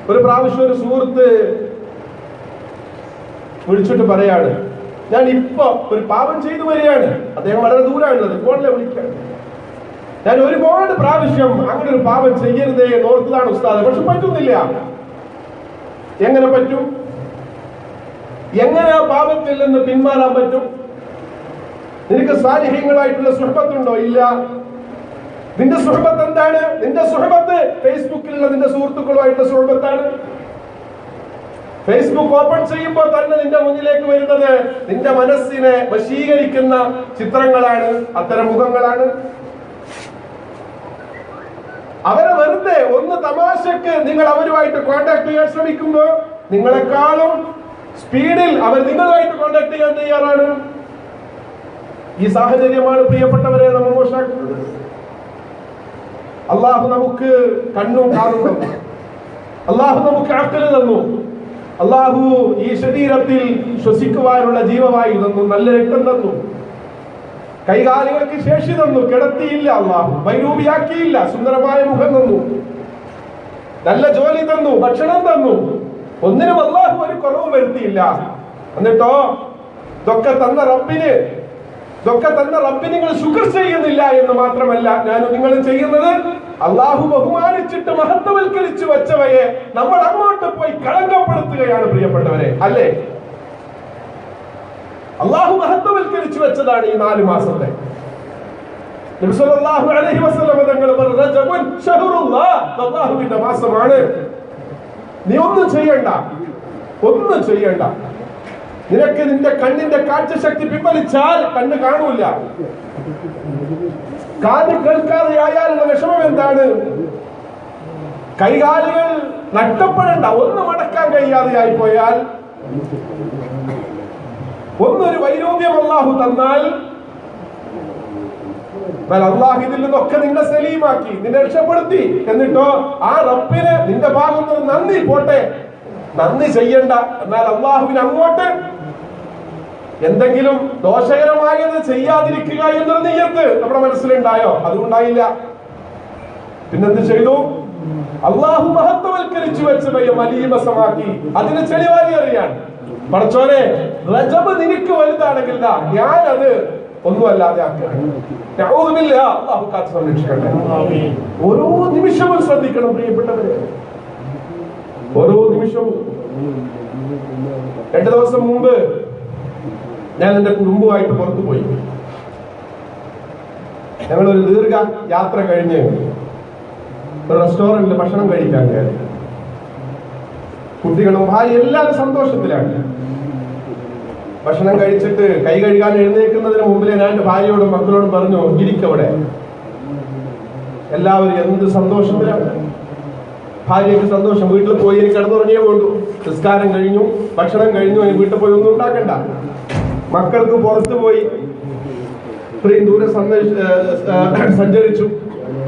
ഒരു പ്രാവശ്യം ഒരു സുഹൃത്ത് വിളിച്ചിട്ട് പറയാണ്, ഞാൻ ഇപ്പൊ ഒരു പാപം ചെയ്തു വരികയാണ്. അദ്ദേഹം വളരെ ദൂരമാണുള്ളത്, ഫോണിലെ വിളിക്കാണ്. ഞാൻ ഒരുപാട് പ്രാവശ്യം അങ്ങനെ ഒരു പാപം ചെയ്യരുതേ എന്നോർത്തതാണ് ഉസ്താദ്, പക്ഷെ പറ്റുന്നില്ല. എങ്ങനെ പറ്റും? എങ്ങനെ ആ പാപത്തിൽ നിന്ന് പിന്മാറാൻ പറ്റും? നിനക്ക് സാലിഹ്യങ്ങളായിട്ടുള്ള സുഹബത്തുണ്ടോ? ഇല്ല. നിന്റെ സുഹബത്ത് എന്താണ്? നിന്റെ സുഹബത്ത് ഫേസ്ബുക്കിലുള്ള നിന്റെ സുഹൃത്തുക്കളുമായിട്ടുള്ള സുഹബത്താണ്. ഫേസ്ബുക്ക് ഓപ്പൺ ചെയ്യുമ്പോൾ തന്നെ നിന്റെ മുന്നിലേക്ക് വരുന്നത് നിന്റെ മനസ്സിനെ വശീകരിക്കുന്ന ചിത്രങ്ങളാണ്, അത്തരം മുഖങ്ങളാണ്. അവരെ വെറുതെ ഒന്ന് തമാശക്ക് നിങ്ങൾ അവരുമായിട്ട് കോണ്ടാക്ട് ചെയ്യാൻ ശ്രമിക്കുമ്പോൾ നിങ്ങളെക്കാളും സ്പീഡിൽ അവർ നിങ്ങളുമായിട്ട് കോണ്ടാക്ട് ചെയ്യാൻ തയ്യാറാണ്. ഈ സാഹചര്യമാണ് പ്രിയപ്പെട്ടവരെ നമ്മൾ മോശമാക്കുന്നത്. അള്ളാഹു നമുക്ക് കണ്ണും കാതും തന്നു, അള്ളാഹു നമുക്ക് അക്കല് തന്നു, അള്ളാഹു ഈ ശരീരത്തിൽ ശ്വസിക്കുവാനുള്ള ജീവവായു തന്നു, നല്ല രക്തം തന്നു, കൈകാലുകൾക്ക് ശേഷി തന്നു, കിടത്തിയില്ല, അള്ളാഹു വൈരൂപിയാക്കിയില്ല, സുന്ദരമായ മുഖം തന്നു, നല്ല ജോലി തന്നു, ഭക്ഷണം തന്നു, ഒന്നിനും അള്ളാഹു ഒരു കുറവ് വരുത്തിയില്ല. എന്നിട്ടോ ഇതൊക്കെ തന്ന റബ്ബിന് നിങ്ങൾ ശുക്ർ ചെയ്യുന്നില്ല എന്ന് മാത്രമല്ല, ഞാനും നിങ്ങളും ചെയ്യുന്നത് അള്ളാഹു ബഹുമാനിച്ചിട്ട് മഹത്വവൽക്കരിച്ചു വെച്ചവയെ നമ്മൾ അങ്ങോട്ട് പോയി കളങ്കപ്പെടുത്തുകയാണ് പ്രിയപ്പെട്ടവരെ, അല്ലേ? അള്ളാഹു മഹത്വവൽക്കരിച്ചു വെച്ചതാണ് ഈ 4 മാസത്തെ. നബി സല്ലല്ലാഹു അലൈഹി വസല്ലം തങ്ങൾ പറഞ്ഞു, റജബുൻ ശഹറുല്ലാഹ്, അല്ലാഹുവിന്റെ മാസമാണ്. നീ ഒന്നും ചെയ്യണ്ട. നിനക്ക് നിന്റെ കണ്ണിന്റെ കാഴ്ചശക്തി പിൻവലിച്ചാൽ കണ്ണ് കാണൂല, കാത് കേൾക്കാതെ ആയാലുള്ള വിഷമം എന്താണ്? കൈകാലുകൾ നഷ്ടപ്പെടേണ്ട, ഒന്നും അടക്കാൻ കഴിയാതെയായി പോയാൽ, ഒന്നൊരു വൈരോഗ്യം അല്ലാഹു തന്നാൽ അല്ലാഹു ഇതിൽ നിന്നൊക്കെ നിന്നെ സലീമാക്കി, നിന്നെ രക്ഷപ്പെടുത്തി. എന്നിട്ടോ ആ റബ്ബിന് നിന്റെ ഭാഗത്ത് നന്ദി പോട്ടെ, നന്ദി ചെയ്യണ്ട. എന്നാൽ അള്ളാഹുവിന് അങ്ങോട്ട് എന്തെങ്കിലും ദോഷകരമായത് ചെയ്യാതിരിക്കുക എന്നൊരു നിയ്യത്ത് നമ്മുടെ മനസ്സിലുണ്ടായോ? അതുകൊണ്ടായില്ല. പിന്നെന്ത് ചെയ്തു? അള്ളാഹു മഹത്വവൽക്കരിച്ചു വെച്ചവയെ മലീമസമാക്കി അതിന് ചെളിവാരി അറിയാൻ. പടച്ചോനെ, റജബ് നിനക്ക് വലുതാണെങ്കിൽ ഞാനത് ഒന്നുമല്ലാതെ അള്ളാഹു കാത്ത് സംരക്ഷിക്കട്ടെ. ഓരോ നിമിഷവും ശ്രദ്ധിക്കണം പ്രിയപ്പെട്ടവരെ, ഓരോ നിമിഷവും. 2 ദിവസം മുമ്പ് ഞാൻ എന്റെ കുടുംബമായിട്ട് പുറത്തു പോയി. ഞങ്ങളൊരു ദീർഘ യാത്ര കഴിഞ്ഞ് ഒരു റെസ്റ്റോറന്റിൽ ഭക്ഷണം കഴിക്കാൻ കയറി. കുട്ടികളും ഭാര്യ എല്ലാവരും സന്തോഷത്തിലാണ്. ഭക്ഷണം കഴിച്ചിട്ട് കൈ കഴുകാൻ എഴുന്നേൽക്കുന്നതിന് മുമ്പിലെ ഞാൻ എന്റെ ഭാര്യയോടും മക്കളോടും പറഞ്ഞു, ഇരിക്കവിടെ. എല്ലാവരും എന്ത് സന്തോഷത്തിലാണ്. ഭാര്യയ്ക്ക് സന്തോഷം, വീട്ടിൽ പോയി എനിക്ക് കിടന്നുറങ്ങിയേ വേണ്ടു. നിസ്കാരം കഴിഞ്ഞു, ഭക്ഷണം കഴിഞ്ഞു, ഇനി വീട്ടിൽ പോയി ഒന്നും ഉണ്ടാക്കണ്ട. മക്കൾക്ക് പുറത്തു പോയി ഇത്രയും ദൂരം സഞ്ചരിച്ചു,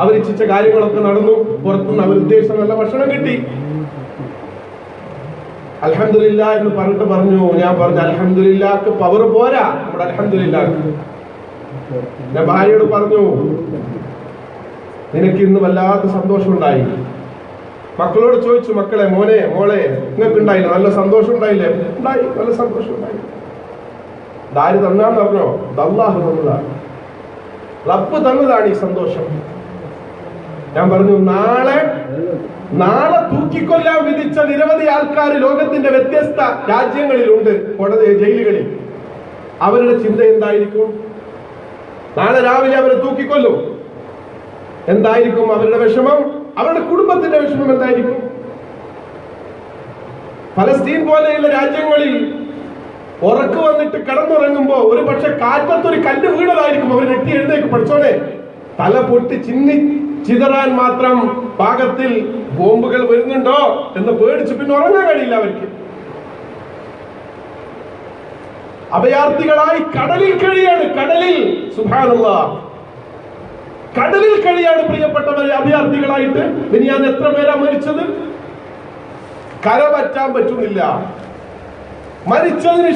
അവരിച്ഛിച്ച കാര്യങ്ങളൊക്കെ നടന്നു. പുറത്തുനിന്ന് അവർ ഉദ്ദേശിച്ച നല്ല ഭക്ഷണം കിട്ടി. അൽഹംദുലില്ലാ എന്ന് പറഞ്ഞു. ഞാൻ പറഞ്ഞു, അൽഹംദുലില്ലാക്ക് പവർ പോരാ, നമ്മുടെ അൽഹംദുലില്ലാക്ക്. ഞാൻ ഭാര്യയോട് പറഞ്ഞു, നിനക്ക് ഇന്ന് വല്ലാത്ത സന്തോഷം ഉണ്ടായി. മക്കളോട് ചോദിച്ചു, മക്കളെ, മോനെ, മോളെ, നിങ്ങൾക്ക് ഉണ്ടായില്ല? നല്ല സന്തോഷം ഉണ്ടായില്ലേ? ഉണ്ടായി, നല്ല സന്തോഷം ഉണ്ടായി. ആര് തന്നാന്ന് പറഞ്ഞോ? അല്ലാഹു തന്നതാണ്, റബ്ബ് തന്നതാണ് ഈ സന്തോഷം. ഞാൻ പറഞ്ഞു, നാളെ തൂക്കിക്കൊല്ലാൻ വിധിച്ച നിരവധി ആൾക്കാർ ലോകത്തിന്റെ വ്യത്യസ്ത രാജ്യങ്ങളിലുണ്ട്, ജയിലുകളിൽ. അവരുടെ ചിന്ത എന്തായിരിക്കും? നാളെ രാവിലെ അവരെ തൂക്കിക്കൊല്ലും. എന്തായിരിക്കും അവരുടെ വിഷമം? അവരുടെ കുടുംബത്തിന്റെ വിഷമം എന്തായിരിക്കും? ഫലസ്തീൻ പോലെയുള്ള രാജ്യങ്ങളിൽ ഉറക്കു വന്നിട്ട് കിടന്നുറങ്ങുമ്പോ ഒരു പക്ഷെ കാറ്റത്തൊരു കല്ല് വീണതായിരിക്കും. അവർ ഞെട്ടി എഴുന്നേക്കും. പഠിച്ചോനെ, തല പൊട്ടി ചിതറാൻ മാത്രം പാകത്തിൽ ബോംബുകൾ വരുന്നുണ്ടോ എന്ന് പേടിച്ച് പിന്നെ ഉറങ്ങാൻ കഴിയില്ല അവർക്ക്. അഭയാർത്ഥികളായി കടലിൽ കഴിയാണ്. കടലിൽ സുബ്ഹാനല്ലാഹ്, കടലിൽ കഴിയാണ് പ്രിയപ്പെട്ടവരെ അഭയാർത്ഥികളായിട്ട്. മിനിയാന്ന് എത്ര പേരാ മരിച്ചത്? കര പറ്റാൻ പറ്റുന്നില്ല. മരിച്ചതിന്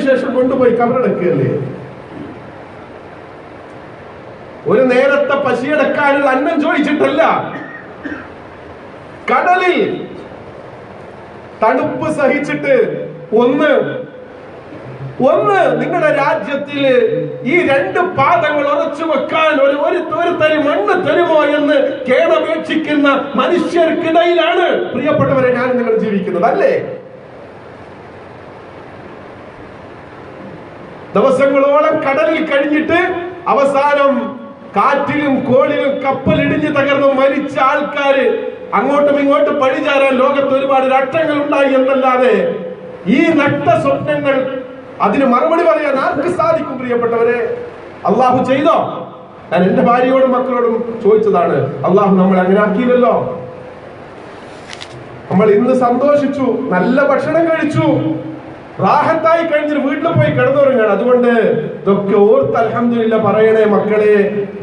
ശേഷം കൊണ്ടുപോയി കബറടക്കുകയല്ലേ. ഒരു നേരത്തെ പശിയടക്കാനുള്ള അന്നം ചോദിച്ചിട്ടല്ല, കടലിൽ തണുപ്പ് സഹിച്ചിട്ട് ഒന്ന് നിങ്ങളുടെ രാജ്യത്തില് ഈ 2 പാദങ്ങൾ ഉറച്ചു വെക്കാൻ ഒരു തരി മണ്ണ് തരുമോ എന്ന് കേണപേക്ഷിക്കുന്ന മനുഷ്യർക്കിടയിലാണ് പ്രിയപ്പെട്ടവരെ ഞാൻ നിങ്ങൾ ജീവിക്കുന്നത്, അല്ലേ? ദിവസങ്ങളോളം കടലിൽ കഴിഞ്ഞിട്ട് അവസാനം കാറ്റിലും കോളിലും കപ്പലിടിഞ്ഞ് തകർന്ന് മരിച്ച ആൾക്കാര് അങ്ങോട്ടും ഇങ്ങോട്ടും പഴിചാരാൻ ലോകത്ത് ഒരുപാട് രാഷ്ട്രങ്ങൾ ഉണ്ടായി എന്നല്ലാതെ ഈ നട്ട സ്വപ്നങ്ങൾ അതിന് മറുപടി പറയാൻ ആർക്ക് സാധിക്കും പ്രിയപ്പെട്ടവരെ? അള്ളാഹു ചെയ്തോ? ഞാൻ എന്റെ ഭാര്യയോടും മക്കളോടും ചോദിച്ചതാണ്. അള്ളാഹു നമ്മളെ അങ്ങനെ ആക്കിയില്ലല്ലോ. നമ്മൾ ഇന്ന് സന്തോഷിച്ചു, നല്ല ഭക്ഷണം കഴിച്ചു, റാഹത്തായി കഴിഞ്ഞിട്ട് വീട്ടിൽ പോയി കിടന്നുറങ്ങാണ്. അതുകൊണ്ട് ഇതൊക്കെ ഓർത്ത് അൽഹംദുലില്ലാഹ് പറയണേ മക്കളെ,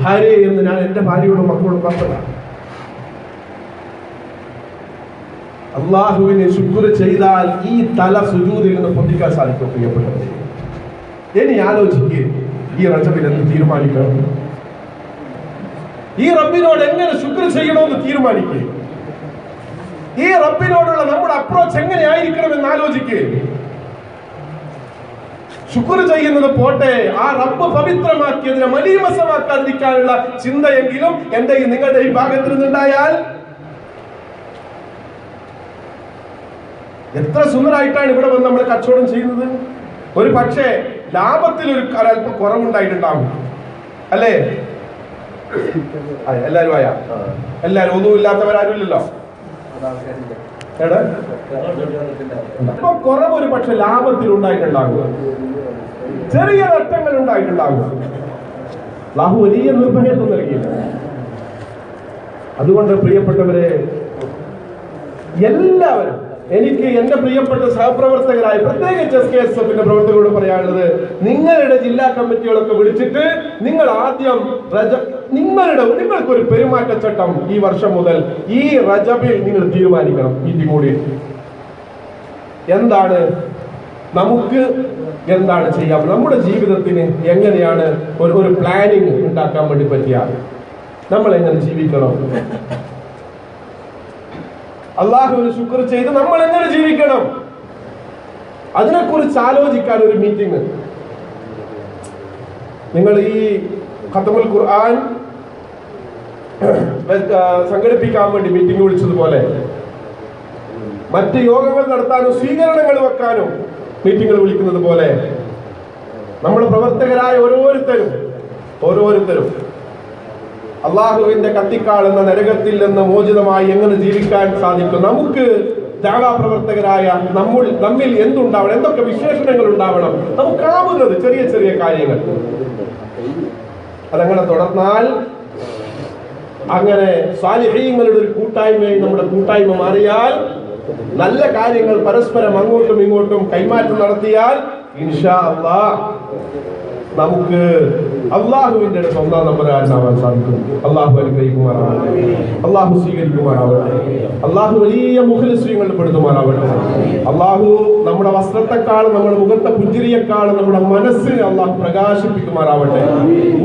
ഭാര്യ എന്ന് ഞാൻ എന്റെ ഭാര്യയോടും മക്കളോടും പറഞ്ഞതാണ്. അള്ളാഹുവിനെ ശുക്ർ ചെയ്താൽ ഈ തല സുജൂദിൽ നിന്ന് പൊട്ടിക്കാൻ സാധിക്കും പ്രിയപ്പെട്ടവരെ. ഇനി ആലോചിക്കുക, ഈ റജബിൽ എന്ത് തീരുമാനിക്കണം? ഈ റബ്ബിനോട് എങ്ങനെ ശുക്ർ ചെയ്യണമെന്ന് തീരുമാനിക്കുക. ഈ റബ്ബിനോടുള്ള നമ്മുടെ അപ്രോച്ച് എങ്ങനെയായിരിക്കണം എന്ന് ആലോചിക്കുക. ശുക്ർ ചെയ്യുന്നത് പോട്ടെ, ആ റബ്ബ് പവിത്രമാക്കിയതിനെ മലീമസമാക്കാതിരിക്കാനുള്ള ചിന്തയെങ്കിലും എന്റെയും നിങ്ങളുടെ ഈ ഭാഗത്തിൽ നിന്നുണ്ടായാൽ എത്ര സുന്ദരായിട്ടാണ് ഇവിടെ വന്ന് നമ്മൾ കച്ചവടം ചെയ്യുന്നത്. ഒരു പക്ഷേ ലാഭത്തിൽ ഒരു അല്പം കുറവുണ്ടായിട്ടുണ്ടാകും, അല്ലേ? എല്ലാരും എല്ലാരും ഒന്നും ഇല്ലാത്തവരാരും ഇല്ലല്ലോ. അപ്പൊ കുറവ് ഒരു പക്ഷെ ലാഭത്തിൽ ഉണ്ടായിട്ടുണ്ടാകുക, ചെറിയ നഷ്ടങ്ങൾ ഉണ്ടായിട്ടുണ്ടാകുക. അല്ലാഹു വലിയ നിർഭയത്വം നൽകിയില്ല. അതുകൊണ്ട് പ്രിയപ്പെട്ടവരെ, എല്ലാവരും, എനിക്ക് എന്റെ പ്രിയപ്പെട്ട സഹപ്രവർത്തകരായ പ്രത്യേകിച്ച് SKSF പ്രവർത്തകരോട് പറയാനുള്ളത്, നിങ്ങളുടെ ജില്ലാ കമ്മിറ്റികളൊക്കെ വിളിച്ചിട്ട് നിങ്ങൾ ആദ്യം നിങ്ങൾക്കൊരു പെരുമാറ്റച്ചട്ടം ഈ വർഷം മുതൽ ഈ റജബിൽ നിങ്ങൾ തീരുമാനിക്കണം. മീറ്റിംഗ് കൂടി നമുക്ക് എന്താണ് ചെയ്യാം, നമ്മുടെ ജീവിതത്തിന് എങ്ങനെയാണ് ഒരു പ്ലാനിങ് ഉണ്ടാക്കാൻ വേണ്ടി പറ്റിയാൽ നമ്മൾ എങ്ങനെ ജീവിക്കണം, അള്ളാഹുവിന് ശുക്ർ ചെയ്ത് നമ്മൾ എങ്ങനെ ജീവിക്കണം, അതിനെക്കുറിച്ച് ആലോചിക്കാൻ ഒരു മീറ്റിംഗ്. നിങ്ങൾ ഈ ഖത്മുൽ ഖുർആൻ സംഘടിപ്പിക്കാൻ വേണ്ടി മീറ്റിംഗ് വിളിച്ചതുപോലെ മറ്റ് യോഗങ്ങൾ നടത്താനും സ്വീകരണങ്ങൾ വെക്കാനും മീറ്റിംഗുകൾ വിളിക്കുന്നത് പോലെ നമ്മൾ പ്രവർത്തകരായ ഓരോരുത്തരും അള്ളാഹുവിന്റെ കത്തിക്കാൾ എന്ന നരകത്തിൽ നിന്ന് മോചിതമായി എങ്ങനെ ജീവിക്കാൻ സാധിക്കും, നമുക്ക് ദഅവാ പ്രവർത്തകരായ നമ്മിൽ എന്തുണ്ടാവണം, എന്തൊക്കെ വിശേഷണങ്ങൾ ഉണ്ടാവണം, നമുക്കാവുന്നത് ചെറിയ ചെറിയ കാര്യങ്ങൾ അതങ്ങനെ തുടർന്നാൽ അങ്ങനെ സാലിഹീങ്ങളുടെ ഒരു കൂട്ടായ്മയായി നമ്മുടെ കൂട്ടായ്മ മാറിയാൽ, നല്ല കാര്യങ്ങൾ പരസ്പരം അങ്ങോട്ടും ഇങ്ങോട്ടും കൈമാറ്റം നടത്തിയാൽ ഇൻഷാ അല്ലാഹ് നമുക്ക് അള്ളാഹുവിന്റെ സ്വന്തം നമ്പരാനാവാൻ സാധിക്കും. അള്ളാഹു അനുഗ്രഹിക്കുമാറാവട്ടെ, അള്ളാഹു സ്വീകരിക്കുമാറാവട്ടെ, അള്ളാഹു വലിയ മുഖ്ലിസ്വീങ്ങളിൽ പെടുത്തുമാറാവട്ടെ. അള്ളാഹു നമ്മുടെ വസ്ത്രത്തെക്കാളും നമ്മുടെ മുഖത്തെ പുഞ്ചിരിയെക്കാളും നമ്മുടെ മനസ്സിനെ അള്ളാഹു പ്രകാശിപ്പിക്കുമാറാവട്ടെ.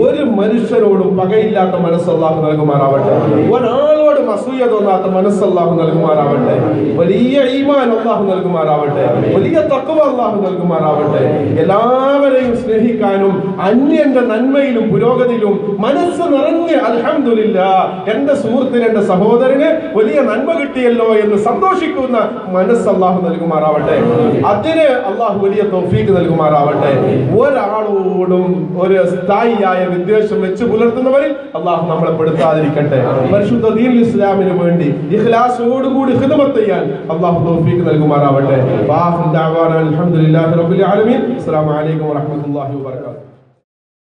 ഒരു മനുഷ്യനോടും പകയില്ലാത്ത മനസ്സ് അള്ളാഹു നൽകുമാറാവട്ടെ. ഒരാളോടും അസൂയ തോന്നാത്ത മനസ്സ് അള്ളാഹു നൽകുമാറാവട്ടെ. വലിയ ഈമാൻ അള്ളാഹു നൽകുമാറാവട്ടെ. വലിയ തഖ്വ അള്ളാഹു നൽകുമാറാവട്ടെ. എല്ലാവരെയും സ്നേഹിക്കാനും അന്യന്റെ നന്മയിലും പുരോഗതിയിലും മനസ്സ് നിറഞ്ഞ് അൽഹംദുലില്ലാഹ് എന്റെ സുഹൃത്തിന്, എന്റെ സഹോദരന് വലിയ നന്മ കിട്ടിയല്ലോ എന്ന് സന്തോഷിക്കുന്ന മനസ്സ് അള്ളാഹു നൽകുമാറാവട്ടെ. അതിന് അള്ളാഹു വലിയ തൗഫീഖ് നൽകുമാറാവട്ടെ. ഒരാളോടും ഒരു സ്ഥായിയായ വിദ്വേഷം വെച്ച് പുലർത്തുന്നവരിൽ അള്ളാഹു നമ്മളെ പെടുത്താതിരിക്കട്ടെ. പരിശുദ്ധ ദീനുൽ ഇസ്ലാമിന് വേണ്ടി ഇഖ്ലാസോടുകൂടി ഖിദ്മത്ത് ചെയ്യാൻ അള്ളാഹു തൗഫീഖ് നൽകുമാറാവട്ടെ. അൽഹംദുലില്ലാഹി റബ്ബിൽ ആലമീൻ. അസ്സലാമു അലൈക്കും വറഹ്മത്തുള്ളാഹി വബറകാതുഹു.